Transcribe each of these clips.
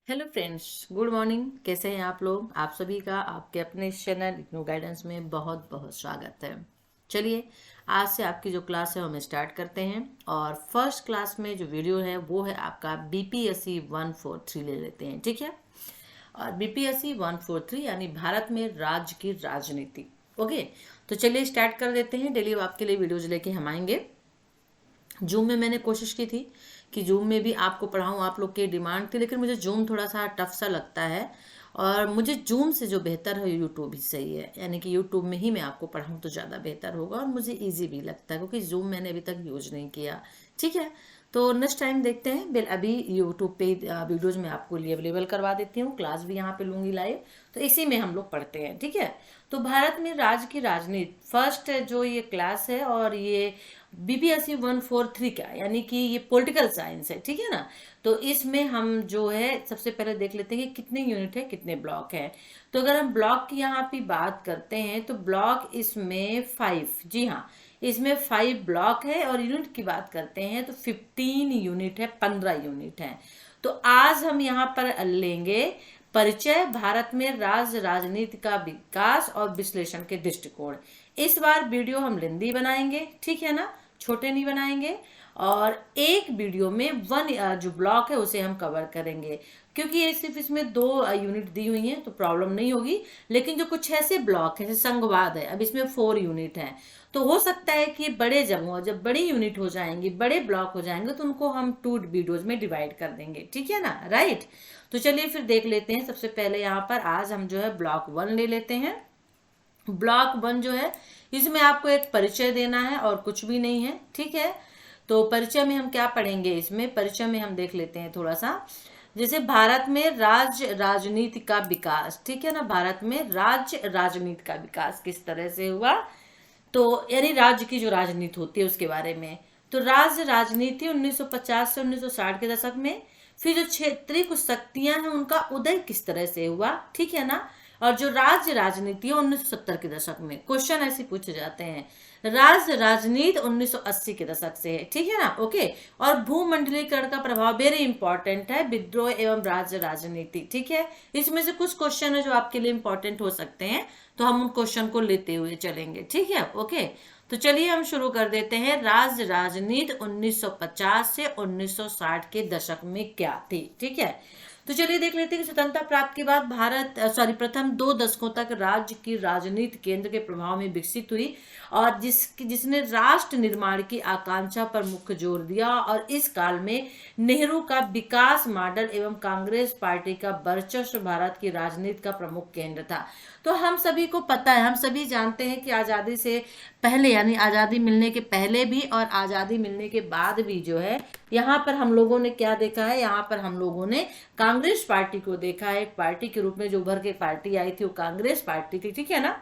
Hello friends, good morning. कैसे हैं आप लोग? आप सभी का आपके अपने चैनल इग्नू गाइडेंस में बहुत बहुत स्वागत है। चलिए, आज से आपकी जो क्लास है वो हम स्टार्ट करते हैं। और फर्स्ट क्लास में जो वीडियो है वो है आपका बीपीएससी 143 ले लेते हैं, ठीक है। और बीपीएससी 143 यानी भारत में राज्य की राजनीति। ओके, तो चलिए स्टार्ट कर देते हैं। डेली आपके लिए वीडियोज लेके हम आएंगे। जूम में मैंने कोशिश की थी कि जूम में भी आपको पढ़ाऊँ, आप लोग की डिमांड थी, लेकिन मुझे जूम थोड़ा सा टफ सा लगता है। और मुझे जूम से जो बेहतर है यूट्यूब ही सही है, यानी कि यूट्यूब में ही मैं आपको पढ़ाऊँ तो ज़्यादा बेहतर होगा और मुझे इजी भी लगता है, क्योंकि जूम मैंने अभी तक यूज नहीं किया। ठीक है, तो नेक्स्ट टाइम देखते हैं। बिल अभी यूट्यूब पे वीडियोज में आपको लिए अवेलेबल करवा देती हूँ, क्लास भी यहाँ पे लूंगी लाइव, तो इसी में हम लोग पढ़ते हैं। ठीक है, तो भारत में राज्य की राजनीति फर्स्ट जो ये क्लास है, और ये बीपीएससी 143 का यानी कि ये पॉलिटिकल साइंस है। ठीक है ना, तो इसमें हम जो है सबसे पहले देख लेते हैं कि कितने यूनिट है, कितने ब्लॉक है। तो अगर हम ब्लॉक की यहाँ पे बात करते हैं तो ब्लॉक इसमें 5, जी हाँ, इसमें 5 ब्लॉक है। और यूनिट की बात करते हैं तो 15 यूनिट है, 15 यूनिट है। तो आज हम यहाँ पर लेंगे परिचय, भारत में राज्य राजनीति का विकास और विश्लेषण के दृष्टिकोण। इस बार वीडियो हम लेंदी बनाएंगे, ठीक है ना, छोटे नहीं बनाएंगे। और एक वीडियो में वन जो ब्लॉक है उसे हम कवर करेंगे, क्योंकि ये सिर्फ इसमें 2 यूनिट दी हुई हैं तो प्रॉब्लम नहीं होगी। लेकिन जो कुछ ऐसे ब्लॉक है, जैसे संघवाद है, अब इसमें 4 यूनिट हैं, तो हो सकता है कि बड़े जगहों जब बड़ी यूनिट हो जाएंगी, बड़े ब्लॉक हो जाएंगे, तो उनको हम 2 वीडियोज में डिवाइड कर देंगे। ठीक है ना, राइट। तो चलिए फिर देख लेते हैं। सबसे पहले यहाँ पर आज हम जो है ब्लॉक 1 ले लेते हैं। ब्लॉक 1 जो है, इसमें आपको एक परिचय देना है और कुछ भी नहीं है। ठीक है, तो परिचय में हम क्या पढ़ेंगे? इसमें परिचय में हम देख लेते हैं थोड़ा सा, जैसे भारत में राज्य राजनीति का विकास। ठीक है ना, भारत में राज्य राजनीति का विकास किस तरह से हुआ, तो यानी राज्य की जो राजनीति होती है उसके बारे में। तो राज्य राजनीति 1950 से 1960 के दशक में, फिर जो क्षेत्रीय कुछ शक्तियां हैं उनका उदय किस तरह से हुआ। ठीक है ना, और जो राज्य राजनीति है 1970 के दशक में। क्वेश्चन ऐसे पूछे जाते हैं, राज्य राजनीति 1980 के दशक से है। ठीक है ना, ओके। और भूमंडलीकरण का प्रभाव वेरी इंपॉर्टेंट है, विद्रोह एवं राज्य राजनीति। ठीक है, इसमें से कुछ क्वेश्चन है जो आपके लिए इंपॉर्टेंट हो सकते हैं, तो हम उन क्वेश्चन को लेते हुए चलेंगे। ठीक है, ओके। तो चलिए हम शुरू कर देते हैं। राज्य राजनीति 1950 से 1960 के दशक में क्या थी। ठीक है, तो चलिए देख लेते हैं कि स्वतंत्रता प्राप्ति के बाद भारत प्रथम 2 दशकों तक राज्य की राजनीति केंद्र के प्रभाव में विकसित हुई, और जिसने राष्ट्र निर्माण की आकांक्षा पर मुख्य जोर दिया। और इस काल में नेहरू का विकास मॉडल एवं कांग्रेस पार्टी का वर्चस्व भारत की राजनीति का प्रमुख केंद्र था। तो हम सभी को पता है, हम सभी जानते हैं कि आज़ादी से पहले, यानी आज़ादी मिलने के पहले भी और आज़ादी मिलने के बाद भी जो है, यहाँ पर हम लोगों ने क्या देखा है, यहाँ पर हम लोगों ने कांग्रेस पार्टी को देखा है। एक पार्टी के रूप में जो उभर के पार्टी आई थी वो कांग्रेस पार्टी थी। ठीक है ना,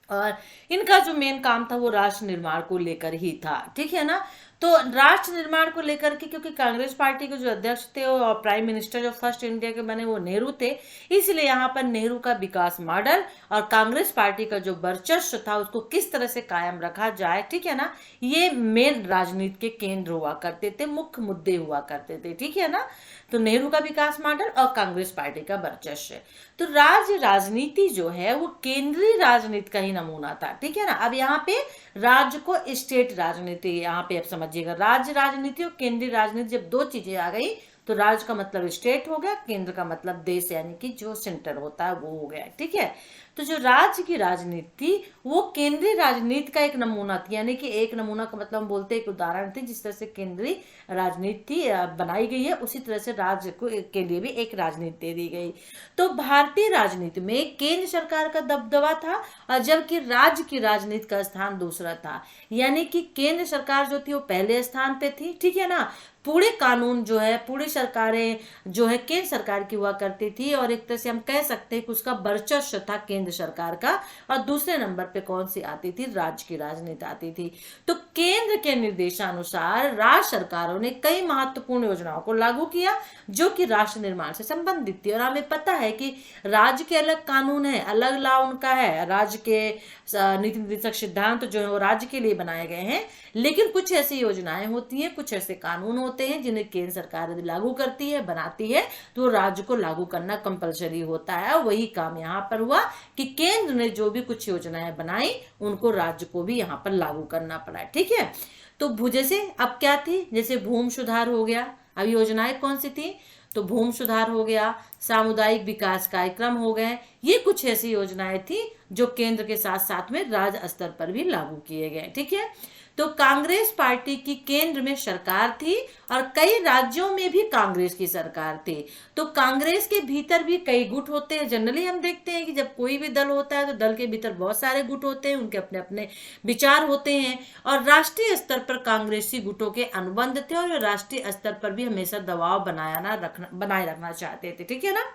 और इनका जो मेन काम था वो राष्ट्र निर्माण को लेकर ही था। ठीक है ना, तो राष्ट्र निर्माण को लेकर के, क्योंकि कांग्रेस पार्टी के जो अध्यक्ष थे और प्राइम मिनिस्टर जो फर्स्ट इंडिया के बने वो नेहरू थे, इसलिए यहाँ पर नेहरू का विकास मॉडल और कांग्रेस पार्टी का जो वर्चस्व था उसको किस तरह से कायम रखा जाए, ठीक है ना, ये मेन राजनीति के केंद्र हुआ करते थे, मुख्य मुद्दे हुआ करते थे। ठीक है ना, तो नेहरू का विकास मॉडल और कांग्रेस पार्टी का वर्चस्व। तो राज्य राजनीति जो है वो केंद्रीय राजनीति का ही नमूना था। ठीक है ना, अब यहाँ पे राज्य को स्टेट राजनीति, यहाँ पे आप समझिएगा, राज्य राजनीति और केंद्रीय राजनीति जब 2 चीजें आ गई तो राज्य का मतलब स्टेट हो गया, केंद्र का मतलब देश, यानी कि जो सेंटर होता है वो हो गया। ठीक है, तो जो राज्य की राजनीति वो केंद्रीय राजनीति का एक नमूना थी, यानी कि एक नमूना का मतलब हम बोलते हैं एक उदाहरण थी। जिस तरह से केंद्रीय राजनीति बनाई गई है, उसी तरह से राज्य को के लिए भी एक राजनीति दे दी गई। तो भारतीय राजनीति में केंद्र सरकार का दबदबा था, और जबकि राज्य की राजनीति का स्थान दूसरा था, यानी कि केंद्र सरकार जो थी वो पहले स्थान पे थी। ठीक है ना, पूरे कानून जो है, पूरी सरकारें जो है केंद्र सरकार की हुआ करती थी, और एक तरह से हम कह सकते हैं कि उसका वर्चस्व था केंद्र सरकार का, और दूसरे नंबर पे कौन सी आती थी, राज्य की राजनीति आती थी। तो केंद्र के निर्देशानुसार राज्य सरकारों ने कई महत्वपूर्ण योजनाओं को लागू किया जो कि राष्ट्र निर्माण से संबंधित थी। और हमें पता है कि राज्य के अलग कानून है, अलग लॉ उनका है, राज्य के नीति निर्देशक सिद्धांत जो है वो राज्य के लिए बनाए गए हैं, लेकिन कुछ ऐसी योजनाएं होती हैं, कुछ ऐसे कानून होते होते हैं जिन्हें केंद्र सरकार यदि लागू करती है, बनाती है, तो राज्य को लागू करना कंपलसरी होता है। वही काम यहाँ पर हुआ कि केंद्र ने जो भी कुछ योजनाएं बनाई उनको राज्य को भी यहाँ पर लागू करना पड़ा। ठीक है, तो जैसे अब क्या थी, जैसे भूमि सुधार हो गया। अब योजनाएं कौन सी थी, तो भूमि सुधार हो गया, सामुदायिक विकास कार्यक्रम हो गए। ये कुछ ऐसी योजनाएं थी जो केंद्र के साथ साथ में राज्य स्तर पर भी लागू किए गए। ठीक है, तो कांग्रेस पार्टी की केंद्र में सरकार थी और कई राज्यों में भी कांग्रेस की सरकार थी। तो कांग्रेस के भीतर भी कई गुट होते हैं। जनरली हम देखते हैं कि जब कोई भी दल होता है तो दल के भीतर बहुत सारे गुट होते हैं, उनके अपने अपने विचार होते हैं। और राष्ट्रीय स्तर पर कांग्रेसी गुटों के अनुबंध थे और राष्ट्रीय स्तर पर भी हमेशा दबाव बनाए रखना चाहते थे। ठीक है ना,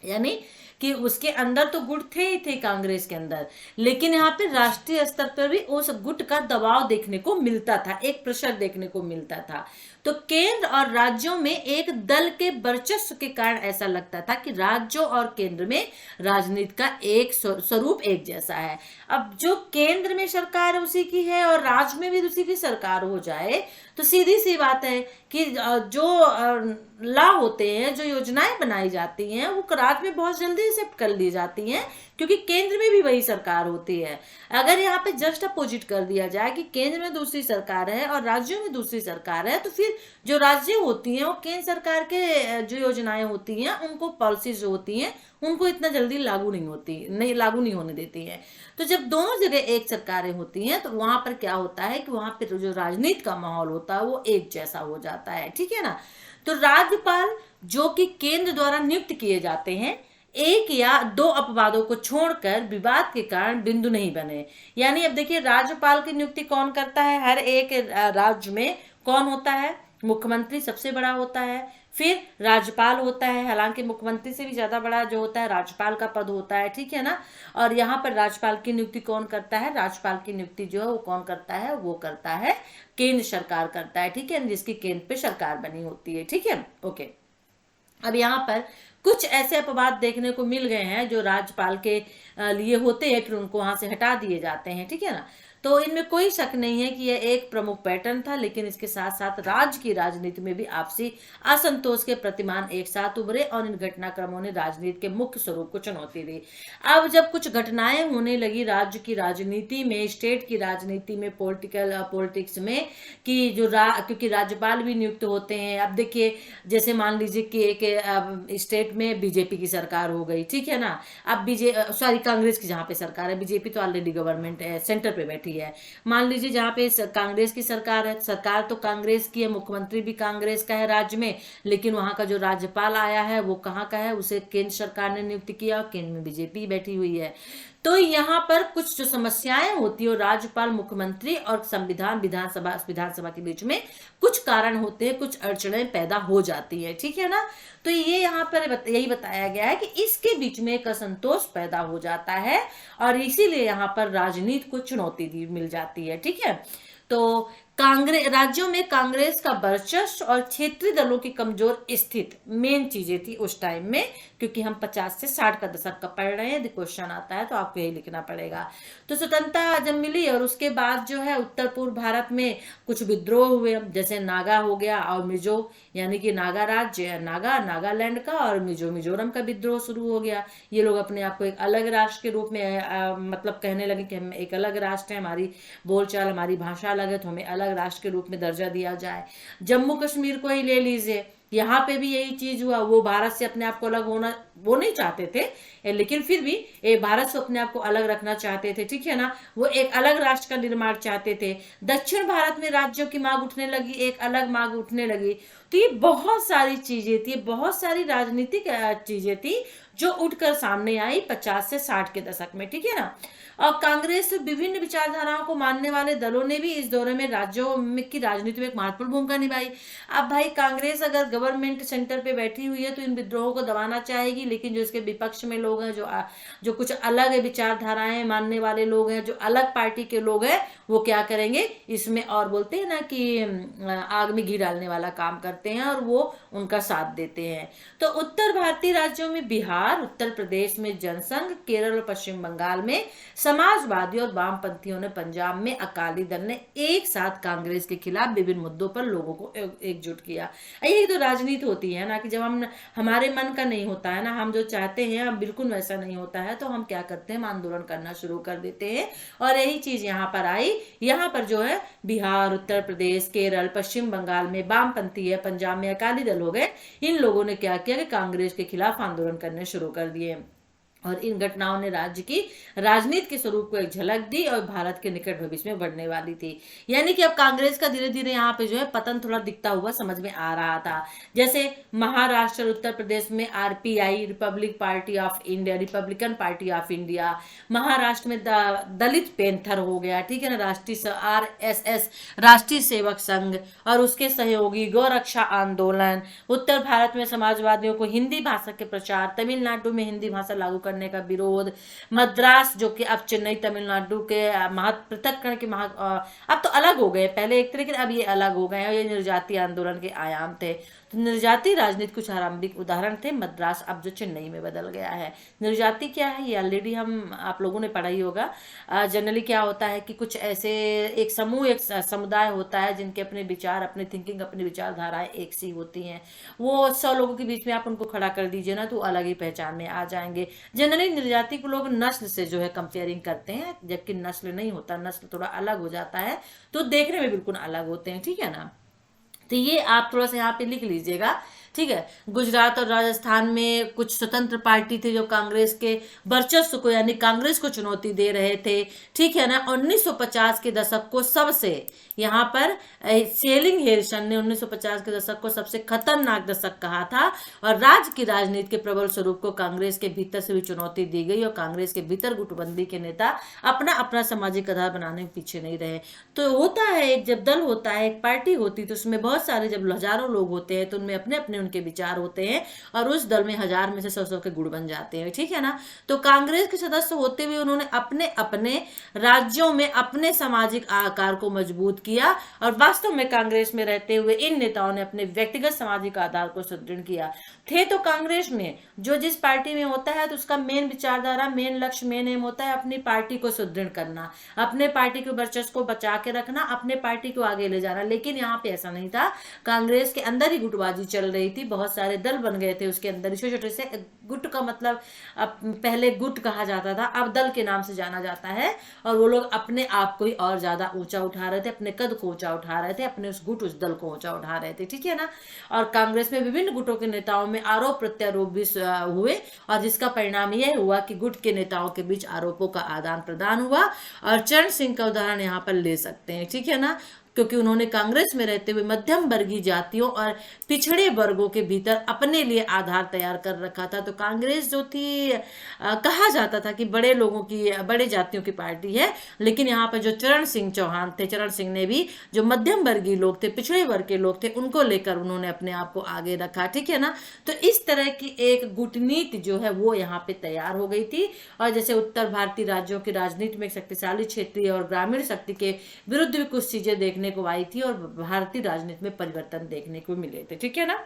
यानी कि उसके अंदर तो गुट थे ही थे कांग्रेस के अंदर, लेकिन यहाँ पे राष्ट्रीय स्तर पर भी उस गुट का दबाव देखने को मिलता था, एक प्रेशर देखने को मिलता था। तो केंद्र और राज्यों में एक दल के वर्चस्व के कारण ऐसा लगता था कि राज्यों और केंद्र में राजनीति का एक स्वरूप एक जैसा है। अब जो केंद्र में सरकार है उसी की है और राज्य में भी उसी की सरकार हो जाए तो सीधी सी बात है कि जो लॉ होते हैं, जो योजनाएं बनाई जाती हैं, वो राज्य में बहुत जल्दी एक्सेप्ट कर ली जाती हैं क्योंकि केंद्र में भी वही सरकार होती है। अगर यहाँ पे जस्ट अपोजिट कर दिया जाए कि केंद्र में दूसरी सरकार है और राज्यों में दूसरी सरकार है, तो फिर जो राज्य होती हैं वो केंद्र सरकार के जो योजनाएं होती हैं, उनको पॉलिसीज जो होती हैं, उनको इतना जल्दी लागू नहीं होने देती है। तो जब दोनों जगह एक सरकारें होती हैं तो वहां पर क्या होता है कि वहां पर जो राजनीति का माहौल होता है वो एक जैसा हो जाता है। ठीक है ना, तो राज्यपाल जो कि केंद्र द्वारा नियुक्त किए जाते हैं, एक या दो अपवादों को छोड़कर विवाद के कारण बिंदु नहीं बने। यानी अब देखिए, राज्यपाल की नियुक्ति कौन करता है, हर एक राज्य में कौन होता है, मुख्यमंत्री सबसे बड़ा होता है, फिर राज्यपाल होता है, हालांकि मुख्यमंत्री से भी ज्यादा बड़ा जो होता है राज्यपाल का पद होता है। ठीक है ना, और यहाँ पर राज्यपाल की नियुक्ति कौन करता है, राज्यपाल की नियुक्ति जो है वो कौन करता है, वो करता है केंद्र सरकार करता है। ठीक है, जिसकी केंद्र पे सरकार बनी होती है। ठीक है, ओके। अब यहाँ पर कुछ ऐसे अपवाद देखने को मिल गए हैं जो राज्यपाल के लिए होते हैं, फिर उनको वहां से हटा दिए जाते हैं। ठीक है ना, तो इनमें कोई शक नहीं है कि यह एक प्रमुख पैटर्न था, लेकिन इसके साथ साथ राज्य की राजनीति में भी आपसी असंतोष के प्रतिमान एक साथ उभरे और इन घटनाक्रमों ने राजनीति के मुख्य स्वरूप को चुनौती दी। अब जब कुछ घटनाएं होने लगी राज्य की राजनीति में, स्टेट की राजनीति में, पॉलिटिक्स में, कि जो क्योंकि राज्यपाल भी नियुक्त होते हैं। अब देखिए, जैसे मान लीजिए कि एक स्टेट में बीजेपी की सरकार हो गई। ठीक है ना, अब कांग्रेस की जहाँ पे सरकार है, बीजेपी तो ऑलरेडी गवर्नमेंट है, सेंटर पे बैठी है। मान लीजिए जहाँ पे कांग्रेस की सरकार है, सरकार तो कांग्रेस की है, मुख्यमंत्री भी कांग्रेस का है राज्य में, लेकिन वहां का जो राज्यपाल आया है वो कहाँ का है, उसे केंद्र सरकार ने नियुक्त किया और केंद्र में बीजेपी बैठी हुई है। तो यहाँ पर कुछ जो समस्याएं होती है, राज्यपाल, मुख्यमंत्री और विधानसभा के बीच में कुछ कारण होते हैं, कुछ अड़चनें पैदा हो जाती है। ठीक है ना, तो ये यहाँ पर यही बताया गया है कि इसके बीच में एक असंतोष पैदा हो जाता है और इसीलिए यहाँ पर राजनीति को चुनौती मिल जाती है। ठीक है, तो राज्यों में कांग्रेस का वर्चस्व और क्षेत्रीय दलों की कमजोर स्थिति मेन चीजें थी उस टाइम में, क्योंकि हम 50 से 60 का दशक का पढ़ रहे हैं। यदि क्वेश्चन आता है तो आपको यही लिखना पड़ेगा। तो स्वतंत्रता जब मिली और उसके बाद जो है उत्तर पूर्व भारत में कुछ विद्रोह हुए, जैसे नागा हो गया और मिजो, यानी कि नागा राज्य, नागालैंड का, और मिजोरम का विद्रोह शुरू हो गया। ये लोग अपने आप को एक अलग राष्ट्र के रूप में मतलब कहने लगे कि हम एक अलग राष्ट्र है, हमारी बोलचाल, हमारी भाषा अलग है, तो हमें अलग राष्ट्र के रूप में दर्जा दिया जाए। जम्मू कश्मीर को ही ले लीजिए, यहाँ पे भी यही चीज हुआ। वो भारत से अपने आप को अलग होना वो नहीं चाहते थे, लेकिन फिर भी भारत से अपने आप को अलग रखना चाहते थे। ठीक है ना, वो एक अलग राष्ट्र का निर्माण चाहते थे। दक्षिण भारत में राज्यों की मांग उठने लगी, एक अलग मांग उठने लगी। तो ये बहुत सारी चीजें थी, बहुत सारी राजनीतिक चीजें थी जो उठकर सामने आई 50 से 60 के दशक में। ठीक है ना, और कांग्रेस विभिन्न विचारधाराओं को मानने वाले दलों ने भी इस दौरे में राज्यों की राजनीति में एक महत्वपूर्ण भूमिका निभाई। अब भाई, कांग्रेस अगर गवर्नमेंट सेंटर पे बैठी हुई है तो इन विद्रोहों को दबाना चाहेगी, लेकिन जो इसके विपक्ष में लोग हैं, जो कुछ अलग विचारधाराएं मानने वाले लोग हैं, जो अलग पार्टी के लोग हैं, वो क्या करेंगे इसमें, और बोलते हैं ना कि आग में घी डालने वाला काम करते हैं और वो उनका साथ देते हैं। तो उत्तर भारतीय राज्यों में बिहार, उत्तर प्रदेश में जनसंघ, केरल और पश्चिम बंगाल में समाजवादी और वामपंथियों ने, पंजाब में अकाली दल ने एक साथ कांग्रेस के खिलाफ विभिन्न मुद्दों पर लोगों को एकजुट किया। यही तो राजनीति होती है ना, कि जब हम हमारे मन का नहीं होता है ना, हम जो चाहते हैं अब बिल्कुल वैसा नहीं होता है, तो हम क्या करते हैं, आंदोलन करना शुरू कर देते हैं। और यही चीज यहाँ पर आई। यहाँ पर जो है बिहार, उत्तर प्रदेश, केरल, पश्चिम बंगाल में वामपंथी है, पंजाब में अकाली दल हो गए। इन लोगों ने क्या किया कि कांग्रेस के खिलाफ आंदोलन करने शुरू कर दिए, और इन घटनाओं ने राज्य की राजनीति के स्वरूप को एक झलक दी और भारत के निकट भविष्य में बढ़ने वाली थी। यानी कि अब कांग्रेस का धीरे धीरे यहाँ पे जो है पतन थोड़ा दिखता हुआ समझ में आ रहा था। जैसे महाराष्ट्र और उत्तर प्रदेश में RPI, Republic party of India, Republican party of India, Maharashtra में दलित पैंथर हो गया, ठीक है ना, राष्ट्रीय आरएसएस, राष्ट्रीय सेवक संघ और उसके सहयोगी गौरक्षा आंदोलन, उत्तर भारत में समाजवादियों को हिंदी भाषा के प्रचार, तमिलनाडु में हिंदी भाषा लागू करने का विरोध, मद्रास जो कि अब चेन्नई तमिलनाडु के पृथक्करण के अब तो अलग हो गए, पहले एक तरीके अब ये अलग हो गए, और ये निर्जातीय आंदोलन के आयाम थे। तो निर्जाति राजनीति कुछ आरंभिक उदाहरण थे। मद्रास अब जो चेन्नई में बदल गया है। निर्जाति क्या है ये ऑलरेडी आप लोगों ने पढ़ा ही होगा। जनरली क्या होता है कि कुछ ऐसे एक समूह, एक समुदाय होता है जिनके अपने विचार, अपने थिंकिंग, अपनी विचारधाराएं एक सी होती हैं। वो 100 लोगों के बीच में आप उनको खड़ा कर दीजिए ना तो अलग ही पहचान में आ जाएंगे। जनरली निर्जाति को लोग नस्ल से जो है कंपेयरिंग करते हैं, जबकि नस्ल नहीं होता, नस्ल थोड़ा अलग हो जाता है तो देखने में बिल्कुल अलग होते हैं, ठीक है ना। तो ये आप थोड़ा सा यहाँ पे लिख लीजिएगा, ठीक है। गुजरात और राजस्थान में कुछ स्वतंत्र पार्टी थे जो कांग्रेस के वर्चस्व को यानी कांग्रेस को चुनौती दे रहे थे, ठीक है ना। 1950 के दशक को सबसे, यहाँ पर सेलिंग हेरिसन ने 1950 के दशक को सबसे खतरनाक दशक कहा था और राज्य की राजनीति के प्रबल स्वरूप को कांग्रेस के भीतर से भी चुनौती दी गई और कांग्रेस के भीतर गुटबंदी के नेता अपना अपना सामाजिक आधार बनाने में पीछे नहीं रहे। तो होता है, एक जब दल होता है, एक पार्टी होती है तो उसमें बहुत सारे, जब हजारों लोग होते हैं तो उनमें अपने अपने उनके विचार होते हैं और उस दल में 1000 में से 100 के गुट बन जाते हैं, ठीक है ना। तो कांग्रेस के सदस्य होते हुए उन्होंने अपने अपने राज्यों में अपने सामाजिक आकार को मजबूत किया और वास्तव में कांग्रेस में रहते हुए इन नेताओं ने अपने व्यक्तिगत सामाजिक आधार को सुदृढ़ किया। थे तो कांग्रेस में, जो जिस पार्टी में होता है तो उसका मेन विचारधारा, मेन लक्ष्य, मेन एम होता है अपनी पार्टी को सुदृढ़ करना, अपने पार्टी के वर्चस्व को बचा के रखना, अपने पार्टी को आगे ले जाना। लेकिन यहाँ पे ऐसा नहीं था, कांग्रेस के अंदर ही गुटबाजी चल रही थी, बहुत सारे दल बन गए थे उसके अंदर, छोटे छोटे से। गुट का मतलब अब पहले गुट कहा जाता था, अब दल के नाम से जाना जाता है और वो लोग अपने आप को ही और ज्यादा ऊंचा उठा रहे थे, अपने कद को ऊंचा उठा रहे थे, अपने उस गुट, उस दल को ऊंचा उठा रहे थे, ठीक है ना। और कांग्रेस में विभिन्न गुटों के नेताओं में आरोप प्रत्यारोप भी हुए और जिसका परिणाम यह हुआ कि गुट के नेताओं के बीच आरोपों का आदान प्रदान हुआ। और चरण सिंह का उदाहरण यहाँ पर ले सकते हैं, ठीक है ना, क्योंकि उन्होंने कांग्रेस में रहते हुए मध्यम वर्गीय जातियों और पिछड़े वर्गों के भीतर अपने लिए आधार तैयार कर रखा था। तो कांग्रेस जो थी कहा जाता था कि बड़े लोगों की, बड़े जातियों की पार्टी है, लेकिन यहाँ पर जो चरण सिंह चौहान थे, चरण सिंह ने भी जो मध्यम वर्गीय लोग थे, पिछड़े वर्ग के लोग थे, उनको लेकर उन्होंने अपने आप को आगे रखा, ठीक है ना। तो इस तरह की एक गुटनीति जो है वो यहाँ पे तैयार हो गई थी। और जैसे उत्तर भारतीय राज्यों की राजनीति में शक्तिशाली क्षेत्रीय और ग्रामीण शक्ति के विरुद्ध भी कुछ चीजें देखने को आई थी और भारतीय राजनीति में परिवर्तन देखने को मिले थे, ठीक है ना।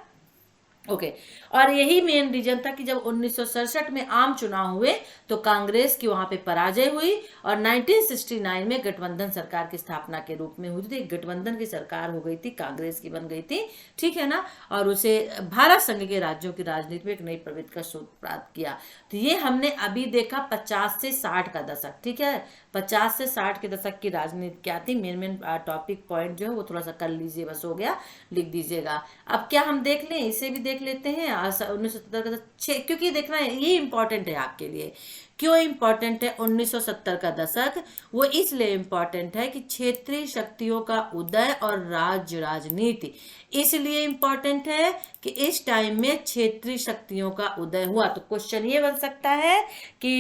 ओके और यही मेन रीजन था कि जब 1967 में आम चुनाव हुए तो कांग्रेस की वहां पे पराजय हुई और 1969 में गठबंधन सरकार की स्थापना के रूप में हुई थी। गठबंधन की सरकार हो गई थी, कांग्रेस की बन गई थी, ठीक है ना। और उसे भारत संघ के राज्यों की राजनीति में एक नई प्रवृत्ति का स्रोत प्राप्त किया। तो ये हमने अभी देखा 50 से 60 का दशक, ठीक है। 50 से 60 के दशक की राजनीति क्या थी, मेन टॉपिक पॉइंट जो है वो थोड़ा सा कर लीजिए, बस हो गया, लिख दीजिएगा। अब क्या हम देख लें, इसे भी देख लेते हैं 1970 का, क्योंकि देखना ये इंपॉर्टेंट है आपके लिए क्यों इंपॉर्टेंट है 1970 का दशक? वो इसलिए इंपॉर्टेंट है कि क्षेत्रीय शक्तियों का उदय और राज्य राजनीति इसलिए इंपॉर्टेंट है कि इस टाइम में क्षेत्रीय शक्तियों का उदय हुआ। तो क्वेश्चन ये बन सकता है कि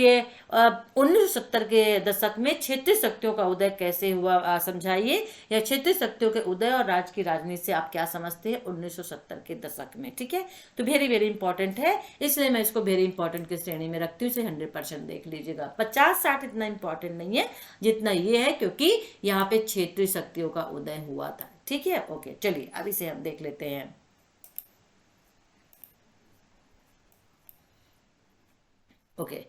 1970 के दशक में क्षेत्रीय शक्तियों का उदय कैसे हुआ, समझाइए, या क्षेत्रीय शक्तियों के उदय और राज्य की राजनीति से आप क्या समझते हैं 1970 के दशक में। ठीक है, तो वेरी वेरी इंपॉर्टेंट है, इसलिए मैं इसको वेरी इंपॉर्टेंट की श्रेणी में रखती हूँ। इसे 100% देख लीजिएगा। 50-60 इतना इंपॉर्टेंट नहीं है जितना ये है, क्योंकि यहाँ पे क्षेत्रीय शक्तियों का उदय हुआ था। ठीक है, ओके, चलिए अब इसे हम देख लेते हैं। ओके,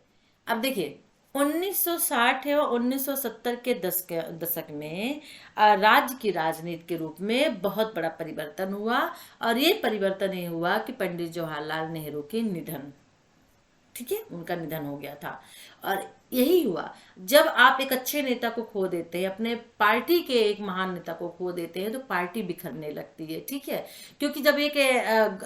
अब देखिए 1960 है और 1970 के दशक में राज्य की राजनीति के रूप में बहुत बड़ा परिवर्तन हुआ, और ये परिवर्तन ये हुआ कि पंडित जवाहरलाल नेहरू के निधन, ठीक है, उनका निधन हो गया था। और यही हुआ, जब आप एक अच्छे नेता को खो देते हैं, अपने पार्टी के एक महान नेता को खो देते हैं, तो पार्टी बिखरने लगती है। ठीक है, क्योंकि जब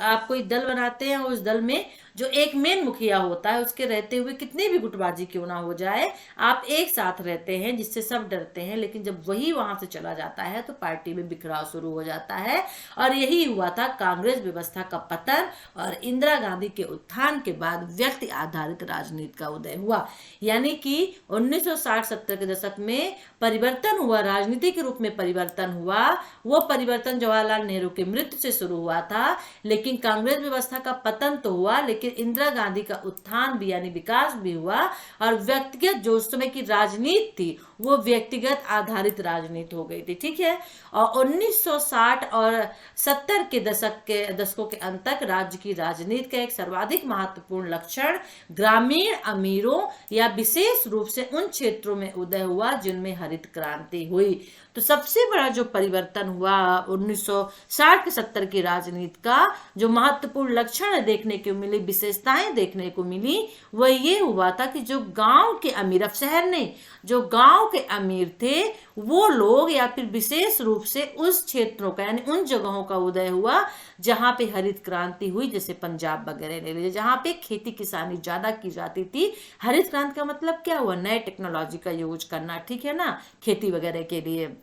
आप कोई दल बनाते हैं और उस दल में जो एक मेन मुखिया होता है, उसके रहते हुए कितनी भी गुटबाजी क्यों ना हो जाए, आप एक साथ रहते हैं जिससे सब डरते हैं, लेकिन जब वही वहां से चला जाता है तो पार्टी में बिखराव शुरू हो जाता है। और यही हुआ था कांग्रेस व्यवस्था का पतन और इंदिरा गांधी के उत्थान के बाद व्यक्ति आधारित राजनीति का उदय हुआ। यानी कि 1960-70 के दशक में परिवर्तन हुआ, राजनीति के रूप में परिवर्तन हुआ। वो परिवर्तन जवाहरलाल नेहरू की मृत्यु से शुरू हुआ था, लेकिन कांग्रेस व्यवस्था का पतन तो हुआ, लेकिन इंदिरा गांधी का उत्थान भी यानी विकास भी हुआ। और व्यक्तिगत जो उस समय की राजनीति थी वो व्यक्तिगत आधारित राजनीति हो गई थी। ठीक है, और 1960 और 70 के दशकों के अंत तक राज्य की राजनीति का एक सर्वाधिक महत्वपूर्ण लक्षण ग्रामीण अमीरों या विशेष रूप से उन क्षेत्रों में उदय हुआ जिनमें हरित क्रांति हुई। तो सबसे बड़ा जो परिवर्तन हुआ 1960 के 70 की राजनीति का, जो महत्वपूर्ण लक्षण देखने को मिली, विशेषताएं देखने को मिली, वह ये हुआ था कि जो गांव के अमीर, अब शहर नहीं, जो गांव के अमीर थे वो लोग, या फिर विशेष रूप से उस क्षेत्रों का यानी उन जगहों का उदय हुआ जहां पे हरित क्रांति हुई, जैसे पंजाब वगैरह ले लीजिए, जहां पे खेती किसानी ज्यादा की जाती थी। हरित क्रांति का मतलब क्या हुआ? नए टेक्नोलॉजी का यूज करना, ठीक है ना, खेती वगैरह के लिए।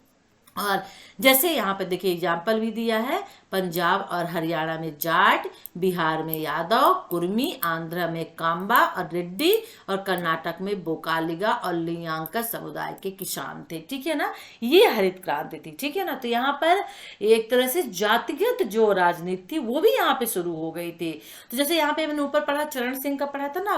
और जैसे यहाँ पे देखिए एग्जाम्पल भी दिया है, पंजाब और हरियाणा में जाट, बिहार में यादव, कुर्मी, आंध्र में कांबा और रेड्डी, और कर्नाटक में बोकालिगा और लियांका समुदाय के किसान थे। ठीक है ना, ये हरित क्रांति थी। ठीक है ना, तो यहाँ पर एक तरह से जातिगत जो राजनीति थी वो भी यहाँ पे शुरू हो गई थी। तो जैसे यहाँ पे मैंने ऊपर पढ़ा, चरण सिंह का पढ़ा था ना,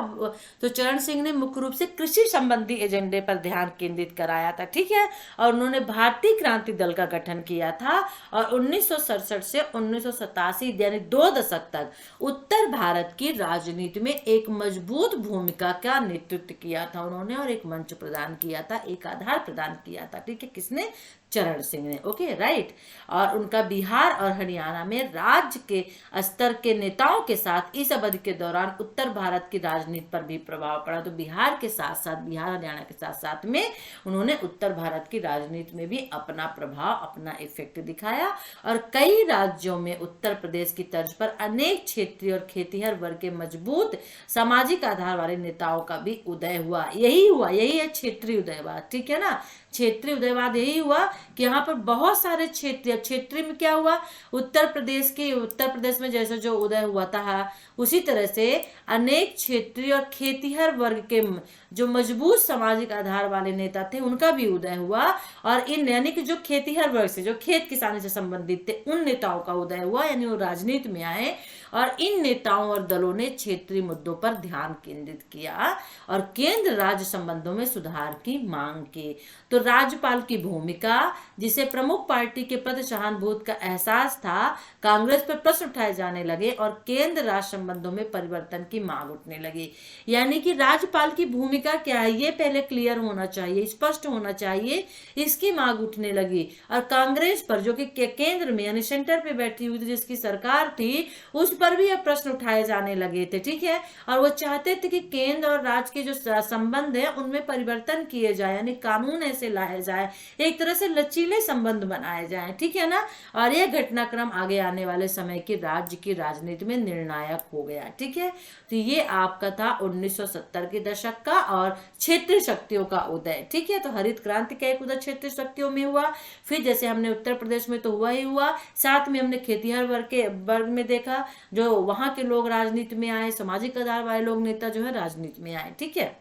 तो चरण सिंह ने मुख्य रूप से कृषि संबंधी एजेंडे पर ध्यान केंद्रित कराया था। ठीक है, और उन्होंने भारतीय क्रांति दल का गठन किया था, और 1967 से 1987 यानी 2 दशक तक उत्तर भारत की राजनीति में एक मजबूत भूमिका का नेतृत्व किया था उन्होंने, और एक मंच प्रदान किया था, एक आधार प्रदान किया था। ठीक है, किसने? चरण सिंह ने। Okay, right. और उनका बिहार और हरियाणा में राज्य के स्तर के नेताओं के साथ इस अवधि के दौरान उत्तर भारत की राजनीति पर भी प्रभाव पड़ा। तो बिहार के साथ साथ, बिहार हरियाणा के साथ साथ में उन्होंने उत्तर भारत की राजनीति में भी अपना प्रभाव, अपना इफेक्ट दिखाया। और कई राज्यों में उत्तर प्रदेश की तर्ज पर अनेक क्षेत्रीय और खेतीहर वर्ग के मजबूत सामाजिक आधार वाले नेताओं का भी उदय हुआ। यही है क्षेत्रीय उदयवाद। ठीक है ना, क्षेत्रीय उदयवाद यही हुआ कि यहाँ पर बहुत सारे क्षेत्रीय में क्या हुआ, उत्तर प्रदेश में जैसे जो उदय हुआ था, उसी तरह से अनेक क्षेत्रीय और खेतीहर वर्ग के जो मजबूत सामाजिक आधार वाले नेता थे उनका भी उदय हुआ। और इन यानी कि जो खेतीहर वर्ग से, जो खेत किसानी से संबंधित थे, उन नेताओं का उदय हुआ, यानी वो राजनीति में आए। और इन नेताओं और दलों ने क्षेत्रीय मुद्दों पर ध्यान केंद्रित किया और केंद्र राज्य संबंधों में सुधार की मांग की। तो राज्यपाल की भूमिका, जिसे प्रमुख पार्टी के प्रति सहानुभूति का एहसास था, कांग्रेस पर प्रश्न उठाए जाने लगे और केंद्र राज्य संबंधों में परिवर्तन की मांग उठने लगी। यानी कि राज्यपाल की भूमिका क्या है, ये पहले क्लियर होना चाहिए, स्पष्ट होना चाहिए, इसकी मांग उठने लगी। और कांग्रेस पर, जो कि केंद्र में यानी सेंटर पे बैठी हुई थी, जिसकी सरकार थी, उस पर पर भी अब प्रश्न उठाए जाने लगे थे, ठीक है। और वो चाहते थे कि केंद्र और राज्य के जो संबंध है उनमें परिवर्तन किए जाए, यानी कानून ऐसे लाए जाए, एक तरह से लचीले संबंध बनाए जाए, ठीक है ना। और यह घटनाक्रम आगे आने वाले समय की राज्य की राजनीति में निर्णायक हो गया, ठीक है। तो ये आपका था 1970 के दशक का और क्षेत्रीय शक्तियों का उदय, ठीक है। तो हरित क्रांति का एक उदय क्षेत्रीय शक्तियों में हुआ, फिर जैसे हमने उत्तर प्रदेश में तो हुआ ही हुआ, साथ में हमने खेतिहर वर्ग में देखा, जो वहां के लोग राजनीति में आए, सामाजिक आधार वाले लोग नेता जो है राजनीति में आए, ठीक है।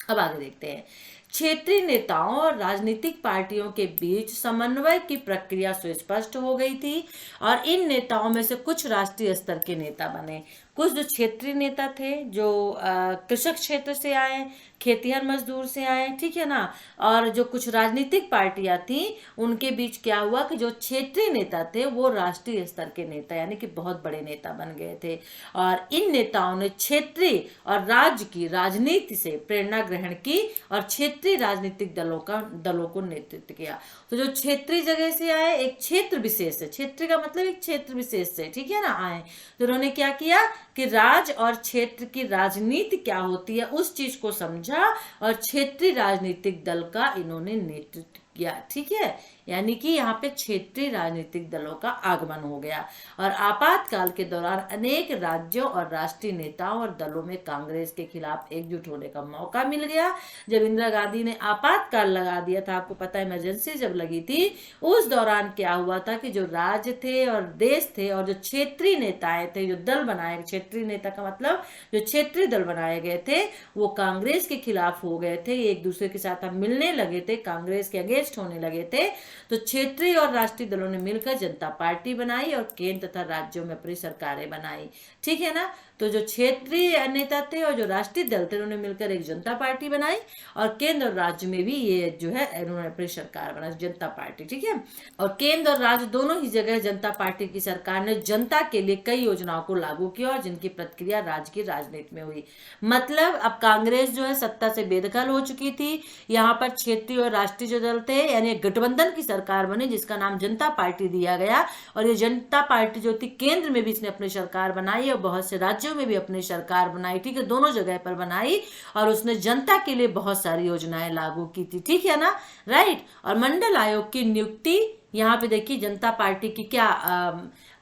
अब आगे देखते हैं। क्षेत्रीय नेताओं और राजनीतिक पार्टियों के बीच समन्वय की प्रक्रिया सुस्पष्ट हो गई थी और इन नेताओं में से कुछ राष्ट्रीय स्तर के नेता बने, कुछ जो क्षेत्रीय नेता थे जो कृषक क्षेत्र से आए, खेतिहर मजदूर से आए, ठीक है ना। और जो कुछ राजनीतिक पार्टियां थी उनके बीच क्या हुआ कि जो क्षेत्रीय नेता थे वो राष्ट्रीय स्तर के नेता यानी कि बहुत बड़े नेता बन गए थे। और इन नेताओं ने क्षेत्रीय और राज्य की राजनीति से प्रेरणा ग्रहण की और क्षेत्रीय राजनीतिक दलों को नेतृत्व किया। तो जो क्षेत्रीय जगह से आए, एक क्षेत्र विशेष से, क्षेत्र का मतलब एक क्षेत्र विशेष से, ठीक है ना, आए, तो उन्होंने क्या किया कि राज्य और क्षेत्र की राजनीति क्या होती है उस चीज को समझा और क्षेत्रीय राजनीतिक दल का इन्होंने नेतृत्व किया, ठीक है। यानी कि यहाँ पे क्षेत्रीय राजनीतिक दलों का आगमन हो गया और आपातकाल के दौरान अनेक राज्यों और राष्ट्रीय नेताओं और दलों में कांग्रेस के खिलाफ एकजुट होने का मौका मिल गया। जब इंदिरा गांधी ने आपातकाल लगा दिया था, आपको पता है इमरजेंसी जब लगी थी, उस दौरान क्या हुआ था कि जो राज्य थे और देश थे और जो क्षेत्रीय नेताएं थे, जो दल बनाए, क्षेत्रीय नेता का मतलब जो क्षेत्रीय दल बनाए गए थे वो कांग्रेस के खिलाफ हो गए थे, एक दूसरे के साथ अब मिलने लगे थे, कांग्रेस के अगेंस्ट होने लगे थे। तो क्षेत्रीय और राष्ट्रीय दलों ने मिलकर जनता पार्टी बनाई और केंद्र तथा राज्यों में अपनी सरकारें बनाई, ठीक है ना। तो जो क्षेत्रीय नेता थे और जो राष्ट्रीय दल थे उन्होंने मिलकर एक जनता पार्टी बनाई और केंद्र और राज्य में भी ये जो है इन्होंने अपनी सरकार बनाई, जनता पार्टी, ठीक है। और केंद्र और राज्य दोनों ही जगह जनता पार्टी की सरकार ने जनता के लिए कई योजनाओं को लागू किया और जिनकी प्रतिक्रिया राज्य की राजनीति में हुई। मतलब अब कांग्रेस जो है सत्ता से बेदखल हो चुकी थी, यहाँ पर क्षेत्रीय और राष्ट्रीय जो दल थे यानी गठबंधन की सरकार बनी जिसका नाम जनता पार्टी दिया गया। और ये जनता पार्टी जो थी केंद्र में भी इसने अपनी सरकार बनाई और बहुत से राज्यों में भी अपनी सरकार बनाई, ठीक है, दोनों जगह पर बनाई और उसने जनता के लिए बहुत सारी योजनाएं लागू की थी, ठीक है ना, राइट। और मंडल आयोग की नियुक्ति, यहाँ पे देखिए जनता पार्टी की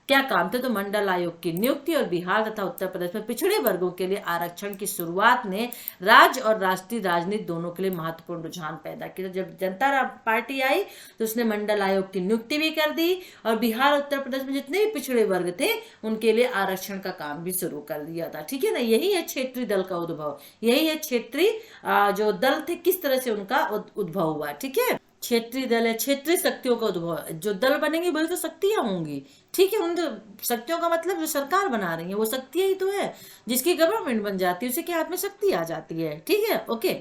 क्या काम थे, तो मंडल आयोग की नियुक्ति और बिहार तथा उत्तर प्रदेश में पिछड़े वर्गों के लिए आरक्षण की शुरुआत ने राज्य और राष्ट्रीय राजनीति दोनों के लिए महत्वपूर्ण रुझान पैदा किया। जब जनता पार्टी आई तो उसने मंडल आयोग की नियुक्ति भी कर दी और बिहार उत्तर प्रदेश में जितने भी पिछड़े वर्ग थे उनके लिए आरक्षण का काम भी शुरू कर दिया था, ठीक है ना। यही है क्षेत्रीय दल का उद्भव, यही है क्षेत्रीय जो दल थे किस तरह से उनका उद्भव हुआ, ठीक है। क्षेत्रीय दल है, क्षेत्रीय शक्तियों का उद्भव, जो दल बनेंगे वही तो शक्तियां होंगी, ठीक है। उन शक्तियों का मतलब जो सरकार बना रही है वो शक्तियां ही तो है, जिसकी गवर्नमेंट बन जाती है उसी के हाथ में शक्ति आ जाती है, ठीक है, ओके।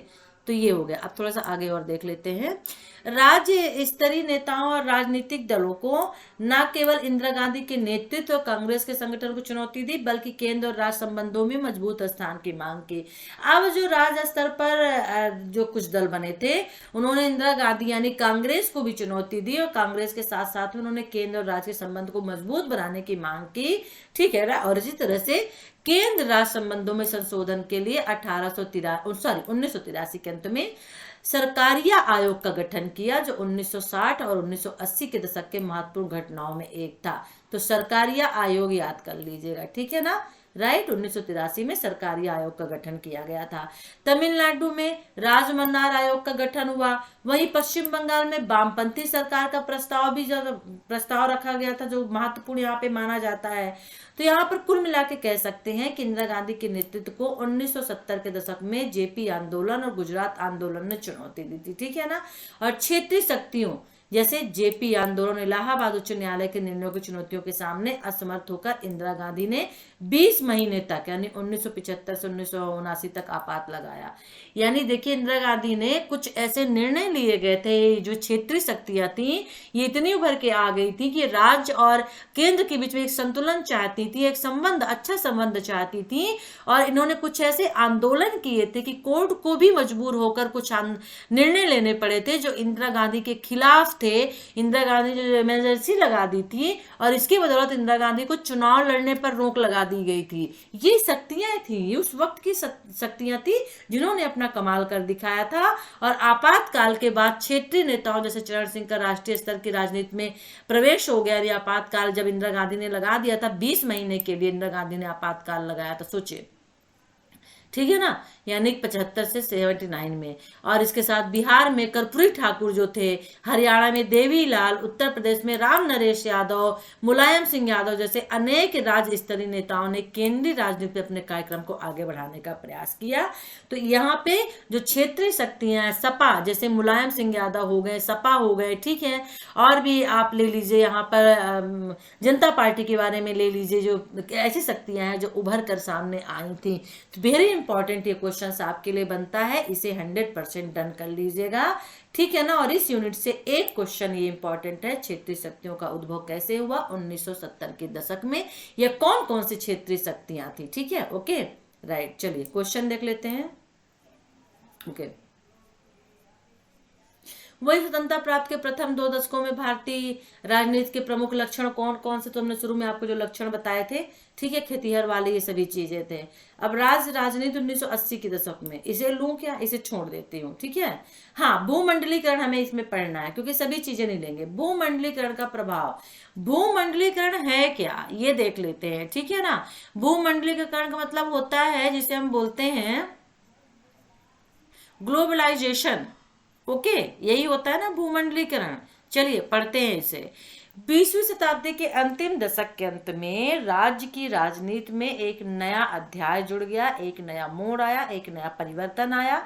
तो ये हो गया। अब थोड़ा सा आगे और देख लेते हैं। राज्य स्तरीय नेताओं और राजनीतिक दलों को न केवल इंदिरा गांधी के नेतृत्व और कांग्रेस के संगठन को चुनौती दी बल्कि केंद्र और राज्य संबंधों में मजबूत स्थान की मांग की। अब जो राज्य स्तर पर जो कुछ दल बने थे उन्होंने इंदिरा गांधी यानी कांग्रेस को भी चुनौती दी और कांग्रेस के साथ साथ में उन्होंने केंद्र और राज्य के संबंध को मजबूत बनाने की मांग की, ठीक है। और इसी तरह से केंद्र राज्य संबंधों में संशोधन के लिए 1983 के अंत में सरकारिया आयोग का गठन किया जो 1960 और 1980 के दशक के महत्वपूर्ण घटनाओं में एक था। तो सरकारिया आयोग याद कर लीजिएगा, ठीक है ना, राइट। 1983 में सरकारी आयोग का गठन किया गया था। तमिलनाडु में राजमन्नार आयोग का गठन हुआ। वहीं पश्चिम बंगाल में वामपंथी सरकार का प्रस्ताव रखा गया था जो महत्वपूर्ण यहाँ पे माना जाता है। तो यहाँ पर कुल मिला के कह सकते हैं कि इंदिरा गांधी के नेतृत्व को 1970 के दशक में जेपी आंदोलन और गुजरात आंदोलन ने चुनौती दी थी, ठीक है ना। और क्षेत्रीय शक्तियों जैसे जेपी आंदोलन, इलाहाबाद उच्च न्यायालय के निर्णयों की चुनौतियों के सामने असमर्थ होकर इंदिरा गांधी ने 20 महीने तक यानी 1975 से 1979 तक आपात लगाया। यानी देखिए इंदिरा गांधी ने कुछ ऐसे निर्णय लिए गए थे, जो क्षेत्रीय शक्तियां थी ये इतनी उभर के आ गई थी कि राज्य और केंद्र के बीच में एक संतुलन चाहती थी, एक संबंध, अच्छा संबंध चाहती थी। और इन्होंने कुछ ऐसे आंदोलन किए थे कि कोर्ट को भी मजबूर होकर कुछ निर्णय लेने पड़े थे जो इंदिरा गांधी के खिलाफ थे। इंदिरा गांधी ने जो इमरजेंसी लगा दी थी और इसकी बदौलत इंदिरा गांधी को चुनाव लड़ने पर रोक लगा दी गई थी। ये शक्तियां थी, ये उस वक्त की शक्तियां थी जिन्होंने अपना कमाल कर दिखाया था। और आपातकाल के बाद क्षेत्रीय नेताओं जैसे चरण सिंह का राष्ट्रीय स्तर की राजनीति में प्रवेश हो गया। आपातकाल जब इंदिरा गांधी ने लगा दिया था, 20 महीने के लिए इंदिरा गांधी ने आपातकाल लगाया था, सोचिए, ठीक है ना, यानी 75 से 79 में। और इसके साथ बिहार में कर्पूरी ठाकुर जो थे, हरियाणा में देवीलाल, उत्तर प्रदेश में राम नरेश यादव, मुलायम सिंह यादव जैसे अनेक राज्य स्तरीय नेताओं ने केंद्रीय राजनीति में अपने कार्यक्रम को आगे बढ़ाने का प्रयास किया। तो यहाँ पे जो क्षेत्रीय शक्तियां हैं, सपा जैसे मुलायम सिंह यादव हो गए, सपा हो गए, ठीक है, और भी आप ले लीजिए यहाँ पर जनता पार्टी के बारे में ले लीजिए, जो ऐसी शक्तियां हैं जो उभर कर सामने आई थी। तो वेरी इंपॉर्टेंट ये क्वेश्चन आपके लिए बनता है, इसे 100% डन कर लीजिएगा, ठीक है ना। और इस यूनिट से एक क्वेश्चन ये इंपॉर्टेंट है, क्षेत्रीय शक्तियों का उद्भव कैसे हुआ 1970 के दशक में, या कौन कौन सी क्षेत्रीय शक्तियां थी, ठीक है, ओके, राइट। चलिए क्वेश्चन देख लेते हैं, ओके। वही स्वतंत्रता प्राप्त के प्रथम 2 दशकों में भारतीय राजनीति के प्रमुख लक्षण कौन कौन से, तो हमने शुरू में आपको जो लक्षण बताए थे, ठीक है, खेतीहर वाले ये सभी चीजें थे। अब राजनीति 1980 के दशक में, इसे लूं क्या, इसे छोड़ देती हूँ, ठीक है। हाँ, भूमंडलीकरण हमें इसमें पढ़ना है क्योंकि सभी चीजें नहीं लेंगे। भूमंडलीकरण का प्रभाव, भूमंडलीकरण है क्या ये देख लेते हैं, ठीक है ना। भूमंडलीकरण का मतलब होता है जिसे हम बोलते हैं ग्लोबलाइजेशन, ओके, यही होता है ना भूमंडलीकरण। चलिए पढ़ते हैं इसे। 20वीं शताब्दी के अंतिम दशक के अंत में राज्य की राजनीति में एक नया अध्याय जुड़ गया, एक नया मोड़ आया, एक नया परिवर्तन आया।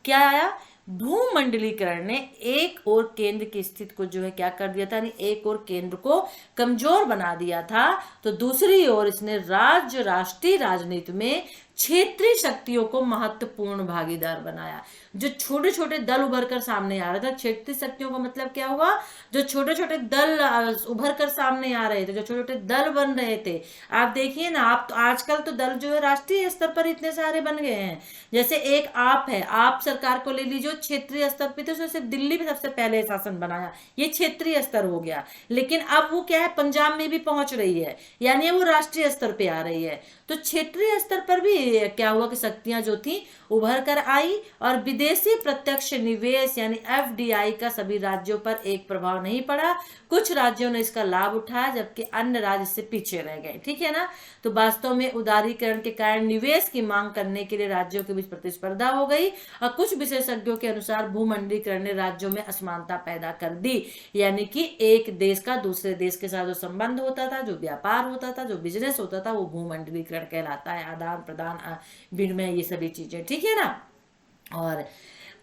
क्या आया? भूमंडलीकरण ने एक और केंद्र की स्थिति को जो है क्या कर दिया था, यानी एक और केंद्र को कमजोर बना दिया था, तो दूसरी ओर इसने राज्य राष्ट्रीय राजनीति में क्षेत्रीय शक्तियों को महत्वपूर्ण भागीदार बनाया। जो छोटे छोटे दल उभर कर सामने आ रहे थे, क्षेत्रीय शक्तियों का मतलब क्या हुआ, जो छोटे छोटे दल उभर कर सामने आ रहे थे, जो छोटे छोटे दल बन रहे थे। आप देखिए ना, आप तो आजकल तो दल जो है राष्ट्रीय स्तर पर इतने सारे बन गए हैं। जैसे एक आप है, आप सरकार को ले लीजिए, क्षेत्रीय स्तर पे थे, उसने सिर्फ दिल्ली में सबसे पहले शासन बनाया, ये क्षेत्रीय स्तर हो गया। लेकिन अब वो क्या है, पंजाब में भी पहुंच रही है, यानी वो राष्ट्रीय स्तर पे आ रही है। तो क्षेत्रीय स्तर पर भी क्या हुआ कि शक्तियां जो थी उभर कर आई, और विदेशी प्रत्यक्ष निवेश यानी FDI का सभी राज्यों पर एक प्रभाव नहीं पड़ा। कुछ राज्यों ने इसका लाभ उठाया जबकि अन्य राज्य इससे पीछे रह गए, ठीक है ना। तो वास्तव में उदारीकरण के कारण निवेश की मांग करने के लिए राज्यों के बीच प्रतिस्पर्धा हो गई, और कुछ विशेषज्ञों के अनुसार भूमंडलीकरण ने राज्यों में असमानता पैदा कर दी, यानी कि एक देश का दूसरे देश के साथ जो संबंध होता था, जो व्यापार होता था, जो बिजनेस होता था, वो भूमंडलीकरण कहलाता है, आदान प्रदान विनिमय, ये सभी चीजें, ठीक है ना। और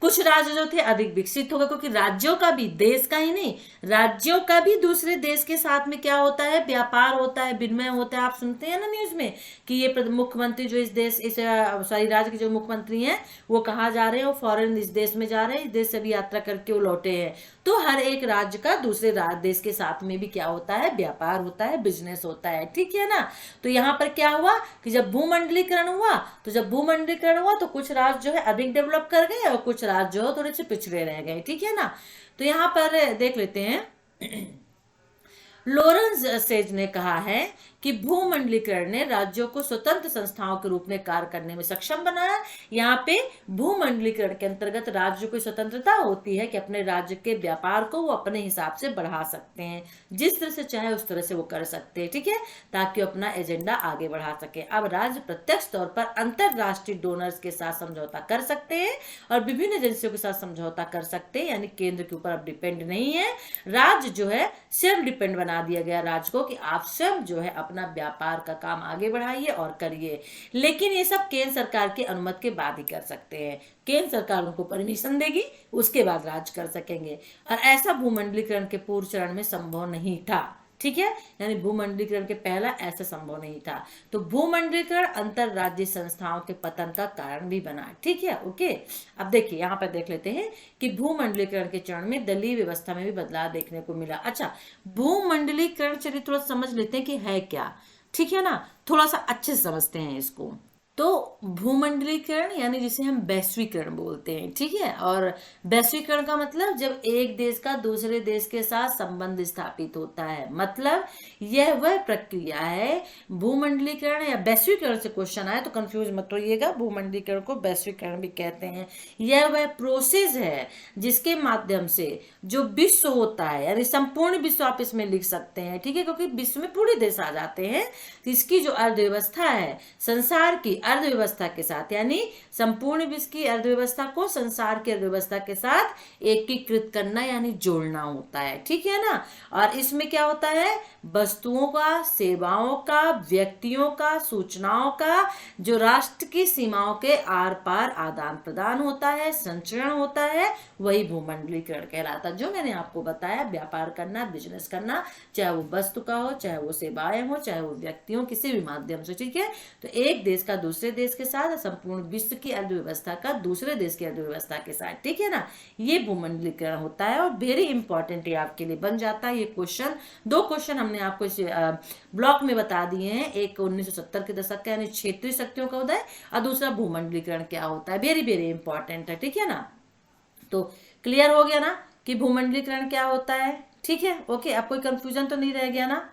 कुछ राज्य जो थे अधिक विकसित हो गए, क्योंकि राज्यों का भी, देश का ही नहीं, राज्यों का भी दूसरे देश के साथ में क्या होता है, व्यापार होता है, विनिमय होता है। आप सुनते हैं ना न्यूज में कि ये मुख्यमंत्री जो इस राज्य के जो मुख्यमंत्री हैं वो कहाँ जा रहे हैं, वो फॉरेन इस देश में जा रहे हैं, इस देश से भी यात्रा करके वो लौटे हैं। तो हर एक राज्य का दूसरे देश के साथ में भी क्या होता है, व्यापार होता है, बिजनेस होता है, ठीक है ना। तो यहाँ पर क्या हुआ कि जब भूमंडलीकरण हुआ, तो कुछ राज्य जो है अधिक डेवलप कर गए और कुछ राज्य जो थोड़े से पिछड़े रह गए, ठीक है ना। तो यहाँ पर देख लेते हैं, लॉरेंस सेज ने कहा है कि भूमंडलीकरण ने राज्यों को स्वतंत्र संस्थाओं के रूप में कार्य करने में सक्षम बनाया। यहाँ पे भूमंडलीकरण के अंतर्गत राज्य को स्वतंत्रता होती है कि अपने राज्य के व्यापार को वो अपने हिसाब से बढ़ा सकते हैं, जिस तरह से चाहे उस तरह से वो कर सकते हैं, ठीक है, ताकि वो अपना एजेंडा आगे बढ़ा सके। अब राज्य प्रत्यक्ष तौर पर अंतरराष्ट्रीय डोनर्स के साथ समझौता कर सकते हैं और विभिन्न एजेंसियों के साथ समझौता कर सकते हैं, यानी केंद्र के ऊपर अब डिपेंड नहीं है। राज्य जो है सेल्फ डिपेंड बना दिया गया राज्य को कि आप सब जो है अपना व्यापार का काम आगे बढ़ाइए और करिए। लेकिन ये सब केंद्र सरकार की अनुमति के बाद ही कर सकते हैं, केंद्र सरकार उनको परमिशन देगी, उसके बाद राज्य कर सकेंगे। और ऐसा भूमंडलीकरण के पूर्व चरण में संभव नहीं था, ठीक है, यानी भूमंडलीकरण के पहला ऐसा संभव नहीं था। तो भूमंडलीकरण अंतरराज्यीय संस्थाओं के पतन का कारण भी बना, ठीक है, ओके। अब देखिए यहाँ पर देख लेते हैं कि भूमंडलीकरण के चरण में दलीय व्यवस्था में भी बदलाव देखने को मिला। अच्छा, भूमंडलीकरण चलिए थोड़ा समझ लेते हैं कि है क्या, ठीक है ना, थोड़ा सा अच्छे से समझते हैं इसको। तो भूमंडलीकरण यानी जिसे हम वैश्वीकरण बोलते हैं, ठीक है। और वैश्वीकरण का मतलब जब एक देश का दूसरे देश के साथ संबंध स्थापित होता है, मतलब यह वह प्रक्रिया है। भूमंडलीकरण या वैश्वीकरण से क्वेश्चन आए तो कंफ्यूज मत होइएगा, भूमंडलीकरण को वैश्वीकरण भी कहते हैं। यह वह प्रोसेस है जिसके माध्यम से जो विश्व होता है, यानी संपूर्ण विश्व आप इसमें लिख सकते हैं, ठीक है, क्योंकि विश्व में पूरे देश आ जाते हैं। तो इसकी जो अर्थव्यवस्था है संसार की अर्थव्यवस्था के साथ, यानी संपूर्ण विश्व की अर्थव्यवस्था को संसार की अर्थव्यवस्था के साथ एकीकृत करना यानी जोड़ना होता है, ठीक है ना। और इसमें क्या होता है, वस्तुओं का, सेवाओं का, व्यक्तियों का, सूचनाओं का जो राष्ट्र की सीमाओं के आर पार आदान प्रदान होता है, संचरण होता है, वही भूमंडलीकरण कहलाता है। जो मैंने आपको बताया, व्यापार करना, बिजनेस करना, चाहे वो वस्तु का हो, चाहे वो सेवाएं हो, चाहे वो व्यक्तियों, किसी भी माध्यम से, ठीक है। तो एक देश का दूसरे देश के साथ, संपूर्ण विश्व की अर्थव्यवस्था का दूसरे देश की अर्थव्यवस्था के साथ, ठीक है ना, ये भूमंडलीकरण होता है। और वेरी इंपॉर्टेंट ये आपके लिए बन जाता है ये क्वेश्चन। दो क्वेश्चन हमने आपको इस ब्लॉक में बता दिए हैं, एक 1970 के दशक का यानी क्षेत्रीय शक्तियों का उदय, और दूसरा भूमंडलीकरण क्या होता है। वेरी वेरी इंपॉर्टेंट है, ठीक है ना। तो क्लियर हो गया ना कि भूमंडलीकरण क्या होता है, ठीक है, ओके। अब कोई कंफ्यूजन तो नहीं रह गया ना।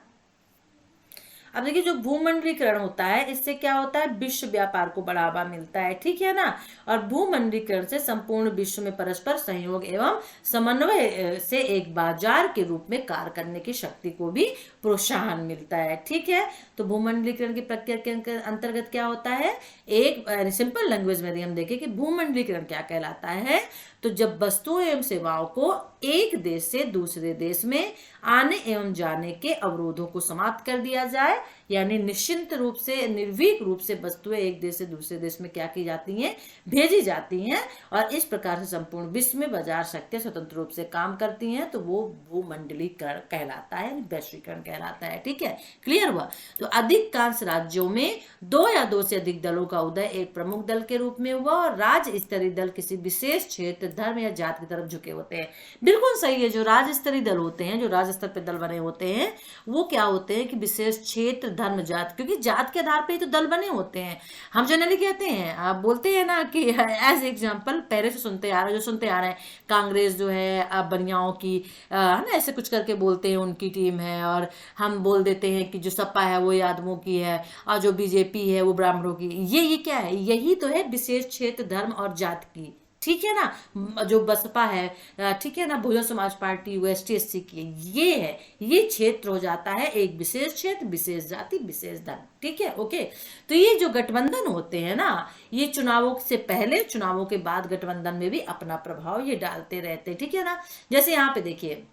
अब देखिए, जो भूमंडलीकरण होता है इससे क्या होता है, विश्व व्यापार को बढ़ावा मिलता है, ठीक है ना। और भूमंडलीकरण से संपूर्ण विश्व में परस्पर सहयोग एवं समन्वय से एक बाजार के रूप में कार्य करने की शक्ति को भी प्रोत्साहन मिलता है, ठीक है। तो भूमंडलीकरण की प्रक्रिया के अंतर्गत क्या होता है, एक सिंपल लैंग्वेज में यदि हम देखें कि भूमंडलीकरण क्या कहलाता है, तो जब वस्तुओं एवं सेवाओं को एक देश से दूसरे देश में आने एवं जाने के अवरोधों को समाप्त कर दिया जाए, यानी निश्चिंत रूप से, निर्भीक रूप से वस्तुएं एक देश से दूसरे देश में क्या की जाती हैं, भेजी जाती हैं, और इस प्रकार से संपूर्ण विश्व में बाजार शक्तियां स्वतंत्र रूप से काम करती हैं, तो वो भूमंडलीकरण कहलाता है, वैश्वीकरण कहलाता है, ठीक है। क्लियर हुआ। तो अधिकांश राज्यों में दो या दो से अधिक दलों का उदय एक प्रमुख दल के रूप में हुआ, और राज्य स्तरीय दल किसी विशेष क्षेत्र, धर्म या जाति की तरफ झुके होते हैं। बिल्कुल सही है, जो राज्य स्तरीय दल होते हैं, जो राज्य स्तर पर दल बने होते हैं, वो क्या होते हैं कि विशेष क्षेत्र, धर्म, जात, क्योंकि जात के आधार पे ही तो दल बने होते हैं। हम जनरली कहते हैं, आप बोलते हैं ना कि एज एग्जांपल पहले से सुनते आ रहे, जो सुनते आ रहे हैं, कांग्रेस जो है बनियाओं की है ना, ऐसे कुछ करके बोलते हैं उनकी टीम है, और हम बोल देते हैं कि जो सपा है वो यादवों की है, और जो बीजेपी है वो ब्राह्मणों की। ये क्या है, यही तो है विशेष क्षेत्र, धर्म और जात की, ठीक है ना। जो बसपा है, ठीक है ना, बहुजन समाज पार्टी, वो ST SC की, ये है, ये क्षेत्र हो जाता है एक विशेष क्षेत्र, विशेष जाति, विशेष धर्म, ठीक है, ओके। तो ये जो गठबंधन होते हैं ना, ये चुनावों से पहले, चुनावों के बाद गठबंधन में भी अपना प्रभाव ये डालते रहते हैं, ठीक है ना। जैसे यहाँ पे देखिए,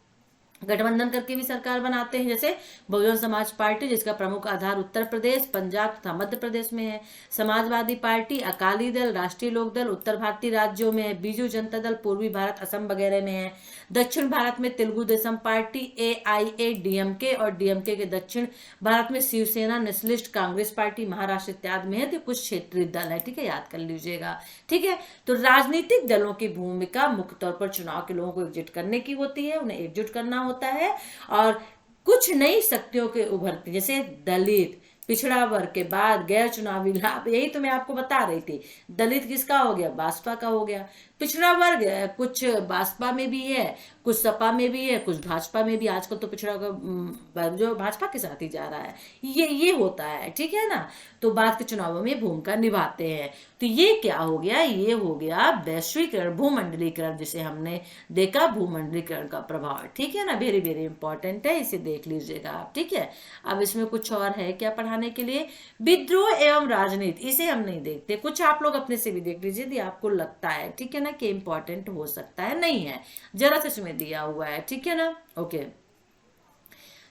गठबंधन करके भी सरकार बनाते हैं, जैसे बहुजन समाज पार्टी जिसका प्रमुख आधार उत्तर प्रदेश, पंजाब तथा मध्य प्रदेश में है, समाजवादी पार्टी, अकाली दल, राष्ट्रीय लोक दल उत्तर भारतीय राज्यों में है, बीजू जनता दल पूर्वी भारत असम वगैरह में है, दक्षिण भारत में तेलुगु देशम पार्टी, AIADMK, और DMK के दक्षिण भारत में शिवसेना, नेशनलिस्ट कांग्रेस पार्टी, महाराष्ट्र इत्यादि में है। तो कुछ क्षेत्रीय दल है, ठीक है, याद कर लीजिएगा, ठीक है। तो राजनीतिक दलों की भूमिका मुख्य तौर पर चुनाव के लोगों को एकजुट करने की होती है, उन्हें एकजुट करना होता है, और कुछ नई शक्तियों के उभरते, जैसे दलित, पिछड़ा वर्ग के बाद गैर चुनावी लाभ, यही तो मैं आपको बता रही थी। दलित किसका हो गया, भाजपा का हो गया। पिछड़ा वर्ग कुछ भाजपा में भी है, कुछ सपा में भी है, कुछ भाजपा में भी, आजकल तो पिछड़ा वर्ग जो भाजपा के साथ ही जा रहा है, ये होता है, ठीक है ना। तो बाद के चुनावों में भूमिका निभाते हैं। तो ये क्या हो गया, ये हो गया वैश्वीकरण, भूमंडलीकरण, जिसे हमने देखा भूमंडलीकरण का प्रभाव, ठीक है ना। वेरी वेरी इंपॉर्टेंट है, इसे देख लीजिएगा आप, ठीक है। अब इसमें कुछ और है क्या पढ़ाने के लिए, विद्रोह एवं राजनीति, इसे हम नहीं देखते, कुछ आप लोग अपने से भी देख लीजिए यदि आपको लगता है, ठीक है ना, कि इंपॉर्टेंट हो सकता है, नहीं है, जरा से इसमें दिया हुआ है, ठीक है ना, ओके।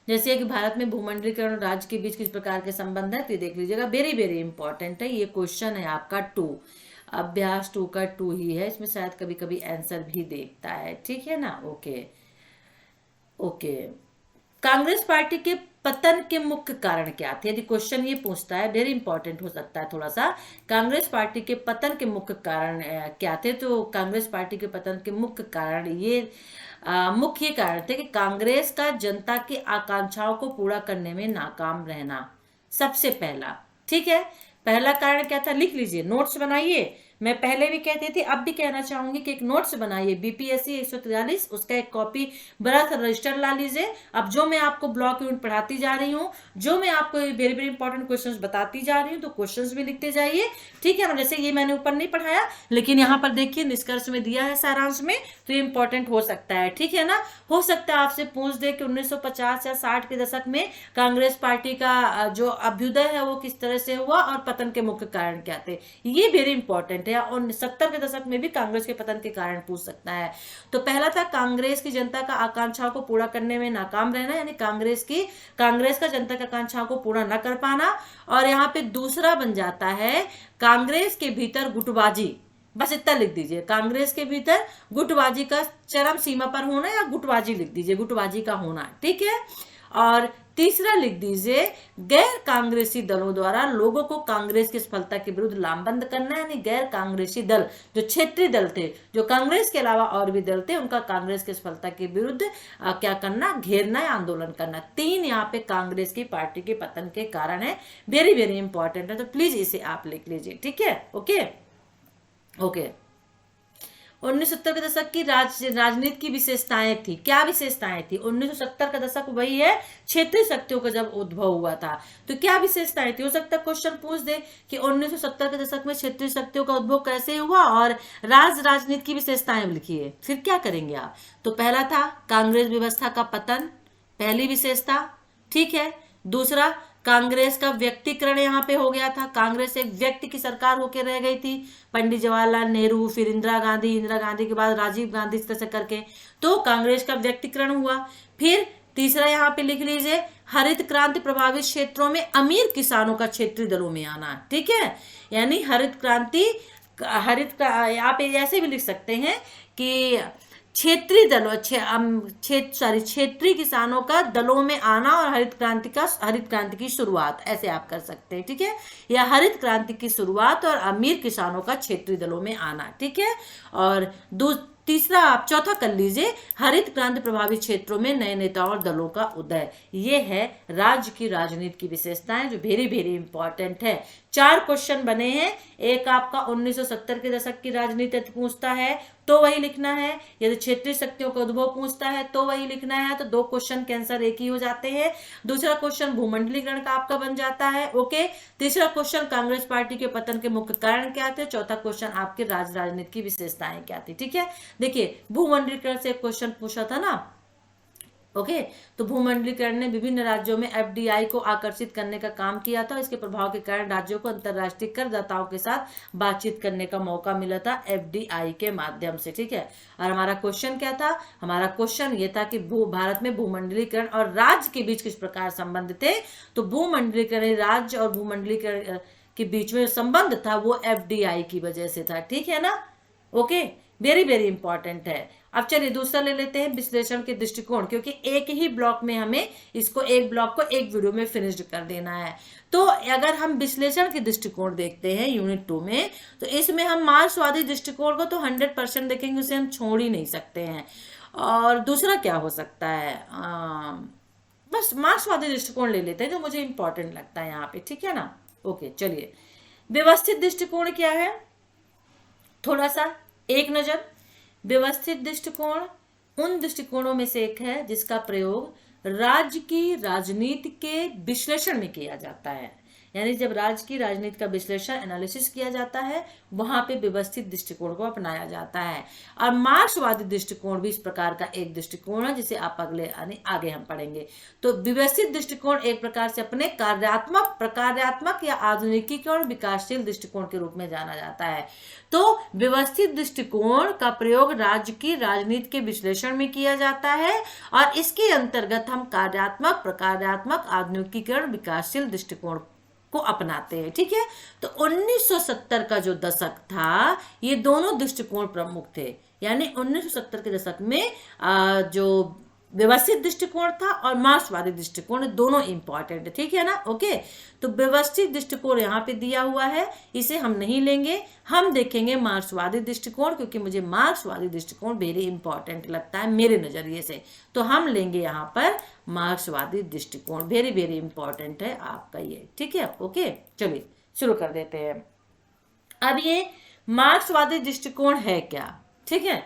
जैसे कि भारत में भूमंडलीकरण और राज्य के बीच किस प्रकार के संबंध है, तो ये देख लीजिएगा, वेरी वेरी इंपॉर्टेंट है। ये क्वेश्चन है आपका 2, अभ्यास 2 का 2 ही है, इसमें शायद कभी कभी आंसर भी देखता है, ठीक है ना, ओके ओके। कांग्रेस पार्टी के पतन के मुख्य कारण क्या थे, यदि क्वेश्चन ये पूछता है, वेरी इंपॉर्टेंट हो सकता है थोड़ा सा। कांग्रेस पार्टी के पतन के मुख्य कारण क्या थे, तो कांग्रेस पार्टी के पतन के मुख्य कारण ये मुख्य कारण थे कि कांग्रेस का जनता की आकांक्षाओं को पूरा करने में नाकाम रहना, सबसे पहला, ठीक है। पहला कारण क्या था, लिख लीजिए, नोट्स बनाइए। मैं पहले भी कहती थी, अब भी कहना चाहूंगी कि एक नोट्स बनाइए, बीपीएससी 143 उसका एक कॉपी बड़ा सा रजिस्टर ला लीजिए। अब जो मैं आपको ब्लॉक यूनिट पढ़ाती जा रही हूँ, जो मैं आपको वेरी वेरी इंपॉर्टेंट क्वेश्चंस बताती जा रही हूँ, तो क्वेश्चंस भी लिखते जाइए, ठीक है ना। जैसे ये मैंने ऊपर नहीं पढ़ाया, लेकिन यहाँ पर देखिए निष्कर्ष में दिया है सारांश में, तो ये इंपॉर्टेंट हो सकता है, ठीक है ना। हो सकता है आपसे पूछ दे कि 1950 या 60 के दशक में कांग्रेस पार्टी का जो अभ्युदय है वो किस तरह से हुआ और पतन के मुख्य कारण क्या थे, ये वेरी इंपॉर्टेंट है। और 70 के दशक में भी कांग्रेस के पतन के कारण पूछ सकता है। तो पहला था कांग्रेस की जनता का आकांक्षाओं को पूरा करने में नाकाम रहना, यानी कांग्रेस का जनता की आकांक्षाओं को पूरा न कर पाना। और यहाँ पे दूसरा बन जाता है कांग्रेस के भीतर गुटबाजी, बस इतना लिख दीजिए, कांग्रेस के भीतर गुटबाजी का चरम सीमा पर होना, या गुटबाजी लिख दीजिए, गुटबाजी का होना, ठीक है। और तीसरा लिख दीजिए गैर कांग्रेसी दलों द्वारा लोगों को कांग्रेस की सफलता के विरुद्ध लामबंद करना, यानी गैर कांग्रेसी दल जो क्षेत्रीय दल थे, जो कांग्रेस के अलावा और भी दल थे, उनका कांग्रेस की सफलता के विरुद्ध क्या करना, घेरना या आंदोलन करना। 3 यहाँ पे कांग्रेस की पार्टी के पतन के कारण है, वेरी वेरी इंपॉर्टेंट है, तो प्लीज इसे आप लिख लीजिए, ठीक है। ओके ओके 1970 के दशक की राजनीति की विशेषताएं थी, क्या विशेषताएं थी। 1970 का दशक वही है क्षेत्रीय शक्तियों का जब उद्भव हुआ था, तो क्या विशेषताएं थी। हो सकता है क्वेश्चन पूछ दे कि 1970 के दशक में क्षेत्रीय शक्तियों का उद्भव कैसे हुआ और राजनीति की विशेषताएं लिखिए, फिर क्या करेंगे आप। तो पहला था कांग्रेस व्यवस्था का पतन, पहली विशेषता, ठीक है। दूसरा कांग्रेस का व्यक्तिकरण यहाँ पे हो गया था, कांग्रेस एक व्यक्ति की सरकार होकर रह गई थी, पंडित जवाहरलाल नेहरू, फिर इंदिरा गांधी के बाद राजीव गांधी, इस तरह से करके, तो कांग्रेस का व्यक्तिकरण हुआ। फिर तीसरा यहाँ पे लिख लीजिए हरित क्रांति प्रभावित क्षेत्रों में अमीर किसानों का क्षेत्रीय दलों में आना, ठीक है। यानी हरित क्रांति, यहाँ पे ऐसे भी लिख सकते हैं कि क्षेत्रीय दलों क्षेत्रीय किसानों का दलों में आना और हरित क्रांति की शुरुआत, ऐसे आप कर सकते हैं, ठीक है। या हरित क्रांति की शुरुआत और अमीर किसानों का क्षेत्रीय दलों में आना, ठीक है। और तीसरा आप चौथा कर लीजिए हरित क्रांति प्रभावित क्षेत्रों में नए नेताओं और दलों का उदय। ये है राज्य की राजनीति की विशेषताएं, जो वेरी वेरी इंपॉर्टेंट है। 4 क्वेश्चन बने हैं, एक आपका 1970 के दशक की राजनीति पूछता है तो वही लिखना है, यदि क्षेत्रीय शक्तियों का उद्भव पूछता है तो वही लिखना है, तो 2 क्वेश्चन के आंसर एक ही हो जाते हैं। दूसरा क्वेश्चन भूमंडलीकरण का आपका बन जाता है, ओके। तीसरा क्वेश्चन कांग्रेस पार्टी के पतन के मुख्य कारण क्या थे, चौथा क्वेश्चन आपके राजनीति की विशेषताएं क्या थी, ठीक है। देखिए भूमंडलीकरण से एक क्वेश्चन पूछा था ना, ओके। तो भूमंडलीकरण ने विभिन्न राज्यों में एफडीआई को आकर्षित करने का काम किया था, इसके प्रभाव के कारण राज्यों को अंतर्राष्ट्रीय करदाताओं के साथ बातचीत करने का मौका मिला था एफडीआई के माध्यम से, ठीक है। और हमारा क्वेश्चन क्या था, हमारा क्वेश्चन ये था कि भारत में भूमंडलीकरण और राज्य के बीच किस प्रकार संबंध थे। तो भूमंडलीकरण, राज्य और भूमंडलीकरण के बीच में संबंध था वो एफडीआई की वजह से था, ठीक है ना, ओके। वेरी वेरी इंपॉर्टेंट है। अब चलिए दूसरा ले लेते हैं विश्लेषण के दृष्टिकोण, क्योंकि एक ही ब्लॉक में हमें इसको, एक ब्लॉक को एक वीडियो में फिनिश्ड कर देना है। तो अगर हम विश्लेषण के दृष्टिकोण देखते हैं यूनिट 2 में, तो इसमें हम मार्क्सवादी दृष्टिकोण को तो 100% देखेंगे, उसे हम छोड़ ही नहीं सकते हैं। और दूसरा क्या हो सकता है, बस मार्क्सवादी दृष्टिकोण ले लेते हैं जो मुझे इंपॉर्टेंट लगता है यहाँ पे, ठीक है ना। ओके चलिए, व्यवस्थित दृष्टिकोण क्या है, थोड़ा सा एक नजर। व्यवस्थित दृष्टिकोण उन दृष्टिकोणों में से एक है जिसका प्रयोग राज्य की राजनीति के विश्लेषण में किया जाता है। यानी जब राज्य की राजनीति का विश्लेषण, एनालिसिस किया जाता है, वहां पे व्यवस्थित दृष्टिकोण को अपनाया जाता है। और मार्क्सवादी दृष्टिकोण भी इस प्रकार का एक दृष्टिकोण है जिसे आप आगे हम पढ़ेंगे। तो व्यवस्थित दृष्टिकोण एक प्रकार से अपने प्रकार्यात्मक या आधुनिकीकरण विकासशील दृष्टिकोण के रूप में जाना जाता है। तो व्यवस्थित दृष्टिकोण का प्रयोग राज्य की राजनीति के विश्लेषण में किया जाता है और इसके अंतर्गत हम कार्यात्मक, प्रकार्यात्मक, आधुनिकीकरण, विकासशील दृष्टिकोण को अपनाते हैं, ठीक है। तो 1970 का जो दशक था, ये दोनों दृष्टिकोण प्रमुख थे। यानी 1970 के दशक में जो व्यवस्थित दृष्टिकोण था और मार्क्सवादी दृष्टिकोण, दोनों इंपॉर्टेंट है, ठीक है ना, ओके। तो व्यवस्थित दृष्टिकोण यहाँ पे दिया हुआ है, इसे हम नहीं लेंगे, हम देखेंगे मार्क्सवादी दृष्टिकोण, क्योंकि मुझे मार्क्सवादी दृष्टिकोण वेरी इंपॉर्टेंट लगता है मेरे नजरिए से। तो हम लेंगे यहाँ पर मार्क्सवादी दृष्टिकोण, वेरी वेरी इंपॉर्टेंट है आपका ये, ठीक है, ओके। चलिए शुरू कर देते हैं। अब ये मार्क्सवादी दृष्टिकोण है क्या, ठीक है।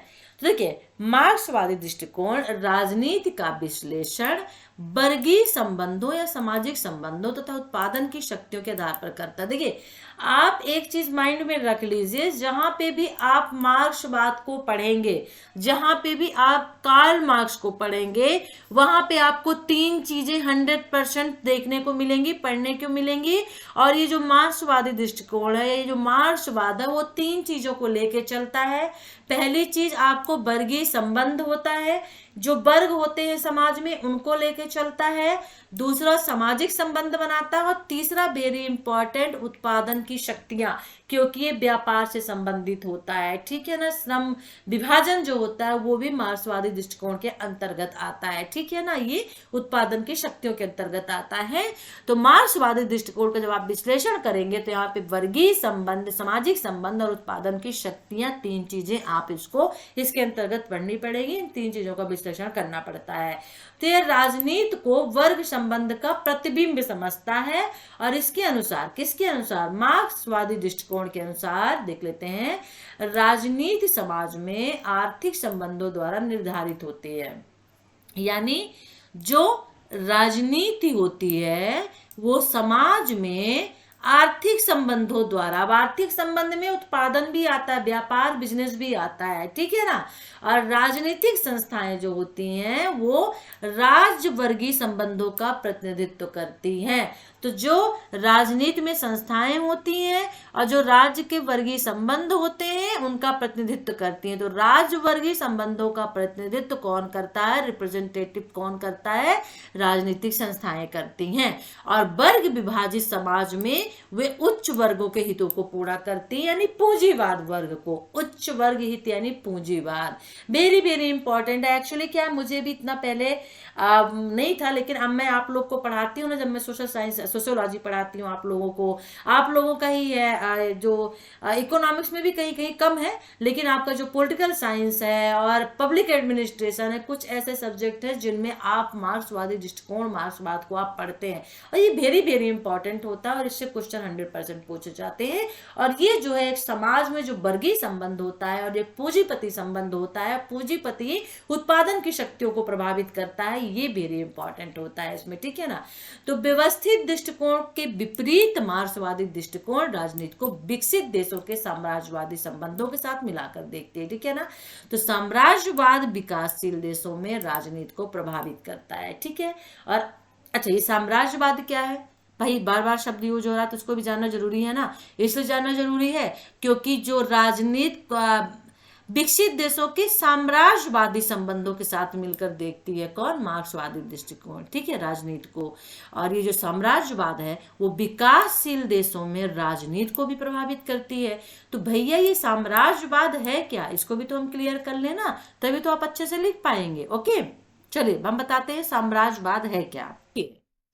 तो देखिए, मार्क्सवादी दृष्टिकोण राजनीति का विश्लेषण वर्गीय संबंधों या सामाजिक संबंधों तथा उत्पादन की शक्तियों के आधार पर करता है। देखिए, आप एक चीज माइंड में रख लीजिए, जहां पे भी आप मार्क्सवाद को पढ़ेंगे, जहां पे भी आप कार्ल मार्क्स को पढ़ेंगे, वहां पे आपको तीन चीजें 100% देखने को मिलेंगी, पढ़ने को मिलेंगी। और ये जो मार्क्सवादी दृष्टिकोण है, ये जो मार्क्सवाद है, वो तीन चीजों को लेके चलता है। पहली चीज आपको वर्गीय संबंध होता है, जो वर्ग होते हैं समाज में उनको लेके चलता है। दूसरा सामाजिक संबंध बनाता है, और तीसरा वेरी इंपॉर्टेंट उत्पादन की शक्तियां, क्योंकि ये व्यापार से संबंधित होता है, ठीक है ना। श्रम विभाजन जो होता है वो भी मार्क्सवादी दृष्टिकोण के अंतर्गत आता है, ठीक है ना, ये उत्पादन की शक्तियों के अंतर्गत आता है। तो मार्क्सवादी दृष्टिकोण का जब आप विश्लेषण करेंगे तो यहाँ पे वर्गीय संबंध, सामाजिक संबंध और उत्पादन की शक्तियां, तीन चीजें आप इसको इसके अंतर्गत पढ़नी पड़ेगी। इन तीन चीजों का विश्लेषण करना पड़ता है। तो यह राजनीति को वर्ग संबंध का प्रतिबिंब समझता है, और इसके अनुसार, किसके अनुसार, मार्क्सवादी दृष्टिकोण के अनुसार देख लेते हैं, राजनीति समाज में आर्थिक संबंधों द्वारा निर्धारित होती है। यानी जो राजनीति होती है वो समाज में आर्थिक संबंधों द्वारा, अब आर्थिक संबंध में उत्पादन भी आता है, व्यापार, बिजनेस भी आता है, ठीक है ना। और राजनीतिक संस्थाएं जो होती हैं वो राज्य वर्गीय संबंधों का प्रतिनिधित्व करती हैं। तो जो राजनीति में संस्थाएं होती हैं और जो राज्य के वर्गीय संबंध होते हैं उनका प्रतिनिधित्व करती हैं। तो राज्य वर्गीय संबंधों का प्रतिनिधित्व कौन करता है, रिप्रेजेंटेटिव कौन करता है, राजनीतिक संस्थाएं करती हैं। और वर्ग विभाजित समाज में वे उच्च वर्गों के हितों को पूरा करती हैं, यानी पूंजीवाद वर्ग को, उच्च वर्ग हित यानी पूंजीवाद। वेरी वेरी इंपॉर्टेंट है। एक्चुअली क्या, मुझे भी इतना पहले नहीं था, लेकिन अब मैं आप लोग को पढ़ाती हूँ ना, जब मैं सोशल साइंस, सोशियोलॉजी पढ़ाती हूँ आप लोगों को, आप लोगों का ही है जो इकोनॉमिक्स में भी कहीं कहीं कम है, लेकिन आपका जो पॉलिटिकल साइंस है और पब्लिक एडमिनिस्ट्रेशन है, कुछ ऐसे सब्जेक्ट है जिनमें आप मार्क्सवादी दृष्टिकोण, मार्क्सवाद को आप पढ़ते हैं। और ये वेरी वेरी इंपॉर्टेंट होता है और इससे क्वेश्चन 100% पूछे जाते हैं। और ये जो है एक समाज में जो वर्गीय संबंध होता है और एक पूंजीपति संबंध होता है, पूंजीपति उत्पादन की शक्तियों को प्रभावित करता है, ये वेरी इंपॉर्टेंट होता है इसमें, ठीक है ना। तो व्यवस्थित दृष्टिकोण के विपरीत मार्क्सवादी दृष्टिकोण राजनीति को विकसित देशों के साम्राज्यवादी संबंधों के साथ मिलाकर देखते हैं, ठीक है ना। तो साम्राज्यवाद विकासशील देशों में राजनीति को प्रभावित करता है, ठीक है। और अच्छा, ये साम्राज्यवाद क्या है भाई, बार बार शब्द यूज हो रहा है तो उसको भी जानना जरूरी है ना। इसलिए जानना जरूरी है क्योंकि जो राजनीति विकसित देशों के साम्राज्यवादी संबंधों के साथ मिलकर देखती है, कौन, मार्क्सवादी दृष्टिकोण, ठीक है, राजनीति को। और ये जो साम्राज्यवाद है वो विकासशील देशों में राजनीति को भी प्रभावित करती है। तो भैया ये साम्राज्यवाद है क्या, इसको भी तो हम क्लियर कर लेना, तभी तो आप अच्छे से लिख पाएंगे। ओके, चलिए हम बताते हैं साम्राज्यवाद है क्या।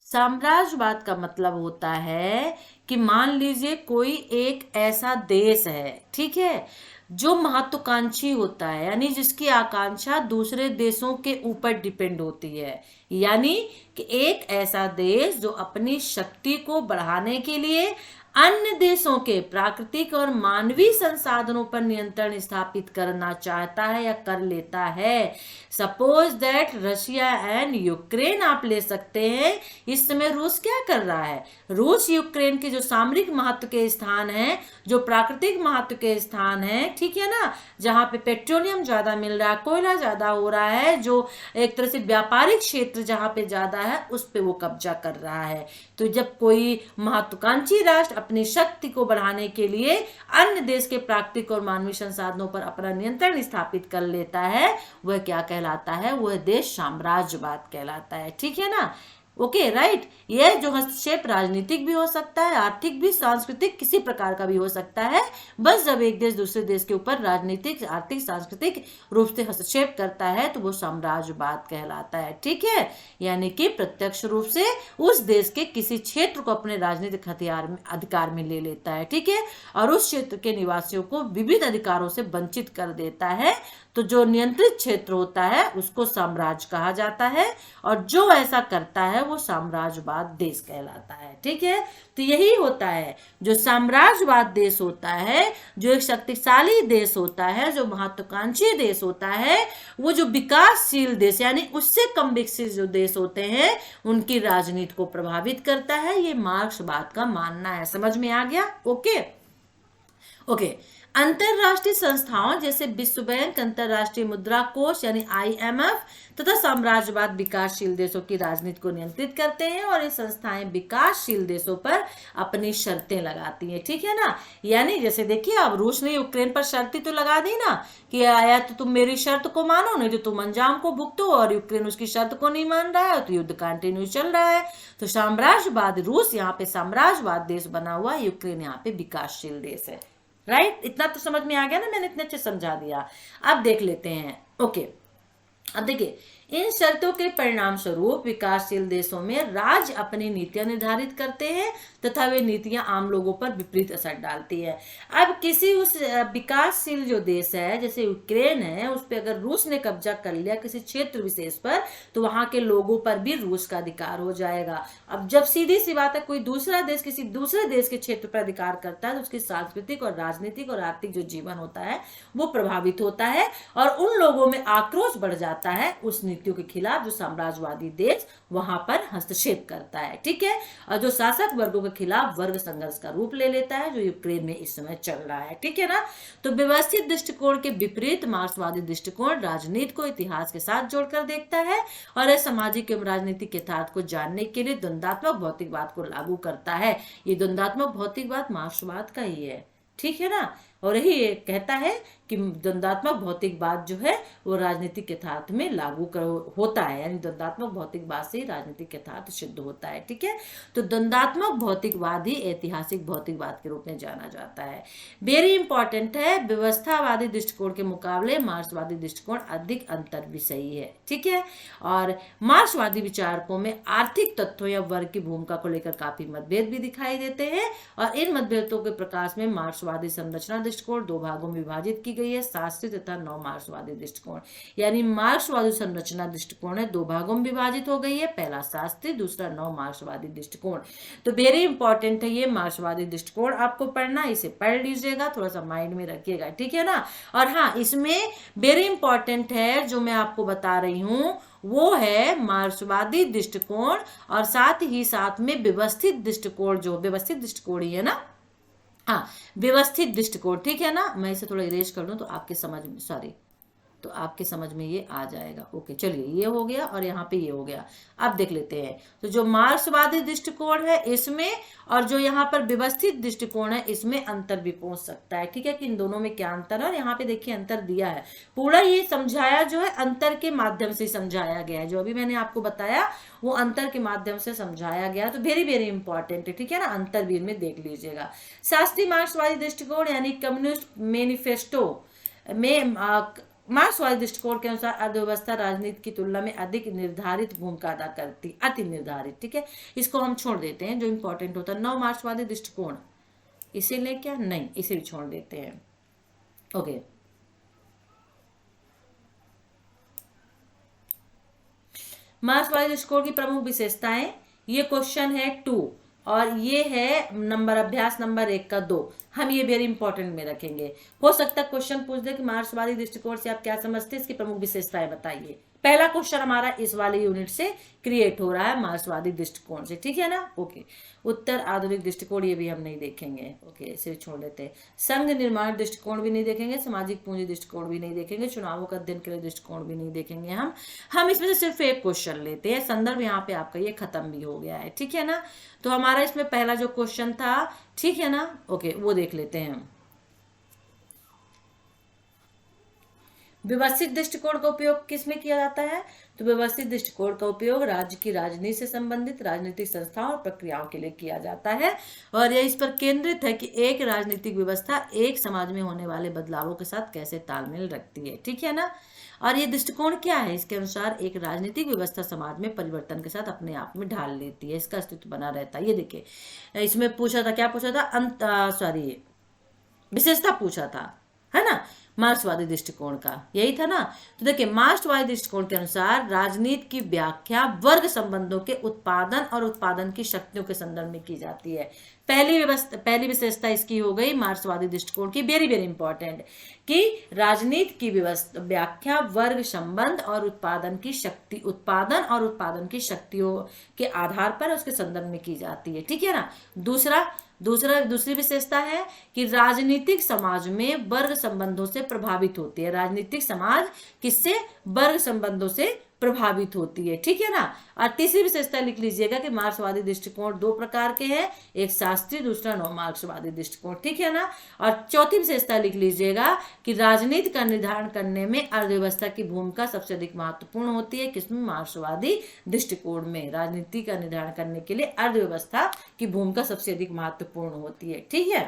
साम्राज्यवाद का मतलब होता है कि मान लीजिए कोई एक ऐसा देश है, ठीक है, जो महत्वाकांक्षी होता है, यानी जिसकी आकांक्षा दूसरे देशों के ऊपर डिपेंड होती है। यानी कि एक ऐसा देश जो अपनी शक्ति को बढ़ाने के लिए अन्य देशों के प्राकृतिक और मानवीय संसाधनों पर नियंत्रण स्थापित करना चाहता है या कर लेता है। Suppose that Russia and Ukraine आप ले सकते हैं। इस समय रूस क्या कर रहा है, रूस यूक्रेन के जो सामरिक महत्व के स्थान हैं, जो प्राकृतिक महत्व के स्थान हैं, ठीक है ना, जहां पे पेट्रोलियम ज्यादा मिल रहा है, कोयला ज्यादा हो रहा है, जो एक तरह से व्यापारिक क्षेत्र जहां पे ज्यादा है उस पे वो कब्जा कर रहा है। तो जब कोई महत्वाकांक्षी राष्ट्र अपनी शक्ति को बढ़ाने के लिए अन्य देश के प्राकृतिक और मानवीय संसाधनों पर अपना नियंत्रण स्थापित कर लेता है, वह क्या कहलाता है, वह देश साम्राज्यवाद कहलाता है, ठीक है ना। Okay, right. यह जो हस्तक्षेप राजनीतिक भी हो सकता है, आर्थिक भी, सांस्कृतिक, किसी प्रकार का भी हो सकता है। बस जब एक देश दूसरे देश के ऊपर राजनीतिक, आर्थिक, सांस्कृतिक रूप से हस्तक्षेप करता है तो वो साम्राज्यवाद कहलाता है, ठीक है। यानी कि प्रत्यक्ष रूप से उस देश के किसी क्षेत्र को अपने राजनीतिक अधिकार में ले लेता है, ठीक है, और उस क्षेत्र के निवासियों को विविध अधिकारों से वंचित कर देता है। तो तो जो नियंत्रित क्षेत्र होता है उसको साम्राज्य कहा जाता है, और जो ऐसा करता है वो साम्राज्यवाद देश कहलाता है। ठीक है, तो यही होता है, जो साम्राज्यवाद देश होता है, जो एक शक्तिशाली देश होता है, जो महत्वाकांक्षी देश होता है, वो जो विकासशील देश यानी उससे कम विकसित जो देश होते हैं उनकी राजनीति को प्रभावित करता है। ये मार्क्सवाद का मानना है। समझ में आ गया? Okay okay. अंतरराष्ट्रीय संस्थाओं जैसे विश्व बैंक, अंतरराष्ट्रीय मुद्रा कोष यानी IMF तथा साम्राज्यवाद विकासशील देशों की राजनीति को नियंत्रित करते हैं, और ये संस्थाएं विकासशील देशों पर अपनी शर्तें लगाती हैं। ठीक है ना, यानी जैसे देखिए अब रूस ने यूक्रेन पर शर्तें तो लगा दी ना कि या तो तुम मेरी शर्त को मानो, नहीं तो तुम अंजाम को भुगतो, और यूक्रेन उसकी शर्त को नहीं मान रहा है तो युद्ध कंटिन्यू चल रहा है। तो साम्राज्यवाद रूस यहाँ पे साम्राज्यवाद देश बना हुआ, यूक्रेन यहाँ पे विकासशील देश है। राइट, इतना तो समझ में आ गया ना, मैंने इतने अच्छे समझा दिया। अब देख लेते हैं। ओके, अब देखिए इन शर्तों के परिणाम स्वरूप विकासशील देशों में राज्य अपनी नीतियां निर्धारित करते हैं तथा वे नीतियां आम लोगों पर विपरीत असर डालती है। अब किसी उस विकासशील जो देश है जैसे यूक्रेन है, उस पर अगर रूस ने कब्जा कर लिया किसी क्षेत्र विशेष पर, तो वहां के लोगों पर भी रूस का अधिकार हो जाएगा। अब जब सीधी सी बात है कोई दूसरा देश किसी दूसरे देश के क्षेत्र पर अधिकार करता है तो उसकी सांस्कृतिक और राजनीतिक और आर्थिक जो जीवन होता है वो प्रभावित होता है, और उन लोगों में आक्रोश बढ़ जाता है उस नीतियों के खिलाफ जो साम्राज्यवादी देश वहां पर हस्तक्षेप करता है। ठीक है, और जो शासक वर्गों के खिलाफ वर्ग संघर्ष का रूप ले लेता है जो यूक्रेन में इस समय चल रहा है। ठीक है ना, तो व्यवस्थित दृष्टिकोण के विपरीत मार्क्सवादी दृष्टिकोण राजनीति को इतिहास के साथ जोड़कर देखता है, और यह सामाजिक एवं राजनीतिक यथार्थ को जानने के लिए द्वंदात्मक भौतिकवाद को लागू करता है। ये द्वंदात्मक भौतिकवाद मार्क्सवाद का ही है। ठीक है ना, और यही ये कहता है कि द्वंदात्मक भौतिकवाद जो है वो राजनीतिक यथार्थ में लागू होता है, यानी द्वंदात्मक भौतिकवाद से ही राजनीतिक यथार्थ सिद्ध होता है। ठीक है, तो द्वंदात्मक भौतिकवाद ही ऐतिहासिक भौतिकवाद के रूप में जाना जाता है। वेरी इंपॉर्टेंट है, व्यवस्थावादी दृष्टिकोण के मुकाबले मार्क्सवादी दृष्टिकोण अधिक अंतर विषयी है। ठीक है, और मार्क्सवादी विचारकों में आर्थिक तत्वों या वर्ग की भूमिका को लेकर काफी मतभेद भी दिखाई देते हैं, और इन मतभेदों के प्रकाश में मार्क्सवादी संरचना दृष्टिकोण दो भागों में विभाजित की गई है, शास्त्रीय तथा नव मार्क्सवादी दृष्टिकोण। यानी मार्क्सवादी संरचना दृष्टिकोण है दो भागों में विभाजित हो गई है, पहला शास्त्रीय, दूसरा नव मार्क्सवादी दृष्टिकोण। तो वेरी इंपॉर्टेंट है ये मार्क्सवादी दृष्टिकोण आपको पढ़ना, इसे पढ़ लीजिएगा, थोड़ा सा माइंड में रखिएगा। ठीक है ना, और हाँ इसमें वेरी इंपॉर्टेंट है जो मैं आपको बता रही हूं वो है मार्क्सवादी दृष्टिकोण, और साथ ही साथ में व्यवस्थित दृष्टिकोण, जो व्यवस्थित दृष्टिकोण ही है ना, हाँ व्यवस्थित दृष्टिकोण। ठीक है ना, मैं इसे थोड़ा इरेज कर दूं तो आपके समझ में, सॉरी, तो आपके समझ में ये आ जाएगा। ओके चलिए, ये हो गया और यहाँ पे ये हो गया। अब देख लेते हैं, तो जो मार्क्सवादी दृष्टिकोण है इसमें और जो यहाँ पर व्यवस्थित दृष्टिकोण है इसमें अंतर भी पहुंच सकता है। ठीक है, कि इन दोनों में क्या अंतर है, और यहाँ पे देखिए अंतर दिया है। पूरा ये समझाया जो है अंतर के माध्यम से समझाया गया है, जो अभी मैंने आपको बताया वो अंतर के माध्यम से समझाया गया। तो वेरी वेरी इंपॉर्टेंट है। ठीक है ना, अंतर भी इनमें देख लीजिएगा। शास्त्रीय मार्क्सवादी दृष्टिकोण यानी कम्युनिस्ट मैनिफेस्टो में मार्क्सवादी दृष्टिकोण के अनुसार अर्थव्यवस्था राजनीति की तुलना में अधिक निर्धारित भूमिका अदा करती, अति निर्धारित। ठीक है, इसको हम छोड़ देते हैं, जो इंपॉर्टेंट होता है। नव मार्क्सवादी दृष्टिकोण इसे ले क्या, नहीं इसे भी छोड़ देते हैं। ओके, मार्क्सवादी दृष्टिकोण की प्रमुख विशेषताएं, ये क्वेश्चन है 2 और ये है नंबर अभ्यास नंबर 1 का 2। हम ये वेरी इंपॉर्टेंट में रखेंगे। हो सकता है क्वेश्चन पूछ दे कि मार्क्सवादी दृष्टिकोण से आप क्या समझते हैं, इसकी प्रमुख विशेषताएं बताइए। पहला क्वेश्चन हमारा इस वाले यूनिट से क्रिएट हो रहा है मार्क्सवादी दृष्टिकोण से। ठीक है ना, ओके। उत्तर आधुनिक दृष्टिकोण, ये भी हम नहीं देखेंगे। ओके, इसे छोड़ देते हैं। संघ निर्माण दृष्टिकोण भी नहीं देखेंगे, सामाजिक पूंजी दृष्टिकोण भी नहीं देखेंगे, चुनावों का अध्ययन के लिए दृष्टिकोण भी नहीं देखेंगे। हम इसमें से सिर्फ एक क्वेश्चन लेते हैं। संदर्भ यहाँ पे आपका ये खत्म भी हो गया है। ठीक है ना, तो हमारा इसमें पहला जो क्वेश्चन था, ठीक है ना, ओके, वो देख लेते हैं। व्यवस्थित दृष्टिकोण का उपयोग किसमें किया जाता है, तो व्यवस्थित दृष्टिकोण का उपयोग राज्य की राजनीति से संबंधित राजनीतिक संस्थाओं और प्रक्रियाओं के लिए किया जाता है, और यह इस पर केंद्रित है कि एक राजनीतिक व्यवस्था एक समाज में होने वाले बदलावों के साथ कैसे तालमेल रखती है। ठीक है ना, और ये दृष्टिकोण क्या है, इसके अनुसार एक राजनीतिक व्यवस्था समाज में परिवर्तन के साथ अपने आप में ढाल लेती है, इसका अस्तित्व बना रहता है। ये देखिए इसमें पूछा था, क्या पूछा था, विशेषता पूछा था। है ना, मार्क्सवादी दृष्टिकोण का यही था ना। तो देखिए मार्क्सवादी दृष्टिकोण के अनुसार राजनीति की व्याख्या वर्ग संबंधों के उत्पादन और उत्पादन की शक्तियों के संदर्भ में की जाती है। पहली विशेषता इसकी हो गई मार्क्सवादी दृष्टिकोण की, वेरी वेरी इंपॉर्टेंट, कि राजनीति की व्याख्या वर्ग संबंध और उत्पादन की शक्ति, उत्पादन और उत्पादन की शक्तियों के आधार पर उसके संदर्भ में की जाती है, ठीक है ना। दूसरी विशेषता है कि राजनीतिक समाज में वर्ग संबंधों से प्रभावित होती है। राजनीतिक समाज किससे? वर्ग संबंधों से प्रभावित होती है, ठीक है ना। और तीसरी विशेषता लिख लीजिएगा कि मार्क्सवादी दृष्टिकोण दो प्रकार के हैं, एक शास्त्रीय, दूसरा नव मार्क्सवादी दृष्टिकोण, ठीक है ना। और चौथी विशेषता लिख लीजिएगा कि राजनीति का निर्धारण करने में अर्थव्यवस्था की भूमिका सबसे अधिक महत्वपूर्ण होती है। किसमें? मार्क्सवादी दृष्टिकोण में राजनीति का निर्धारण करने के लिए अर्थव्यवस्था की भूमिका सबसे अधिक महत्वपूर्ण होती है, ठीक है।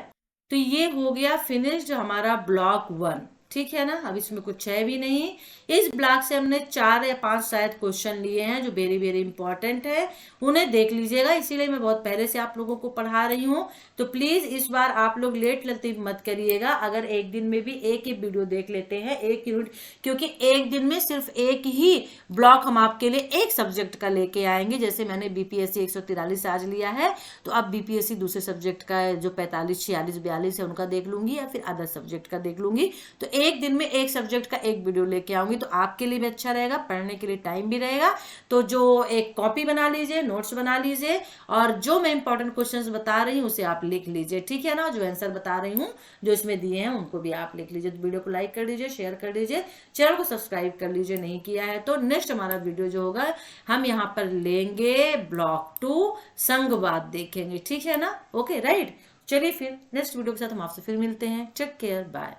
तो ये हो गया फिनिश्ड हमारा ब्लॉक 1, ठीक है ना। अब इसमें कुछ है भी नहीं। इस ब्लॉक से हमने 4 या 5 शायद क्वेश्चन लिए हैं जो वेरी वेरी इंपॉर्टेंट है, उन्हें देख लीजिएगा। इसीलिए मैं बहुत पहले से आप लोगों को पढ़ा रही हूँ, तो प्लीज इस बार आप लोग लेट लतीफ मत करिएगा। अगर एक दिन में भी एक ही वीडियो देख लेते हैं, एक यूनिट, क्योंकि एक दिन में सिर्फ एक ही ब्लॉक हम आपके लिए एक सब्जेक्ट का लेके आएंगे। जैसे मैंने बीपीएससी 143 आज लिया है, तो अब बीपीएससी दूसरे सब्जेक्ट का जो 45, 46, 42 है उनका देख लूंगी, या फिर अदर सब्जेक्ट का देख लूंगी। तो एक दिन में एक सब्जेक्ट का एक वीडियो लेके आऊंगी, तो आपके लिए भी अच्छा रहेगा, पढ़ने के लिए टाइम भी रहेगा। तो जो एक कॉपी बना लीजिए, नोट्स बना लीजिए, और जो मैं इंपॉर्टेंट क्वेश्चंस बता रही हूँ उसे आप लिख लीजिए, ठीक है ना। जो आंसर बता रही हूँ जो इसमें दिए हैं उनको भी आप लिख लीजिए। तो वीडियो को लाइक कर लीजिए, शेयर कर लीजिए, चैनल को सब्सक्राइब कर लीजिए नहीं किया है तो। नेक्स्ट हमारा वीडियो जो होगा हम यहाँ पर लेंगे ब्लॉक 2 संघवाद देखेंगे, ठीक है ना। ओके राइट, चलिए फिर नेक्स्ट वीडियो के साथ हम आपसे फिर मिलते हैं। Take care, bye.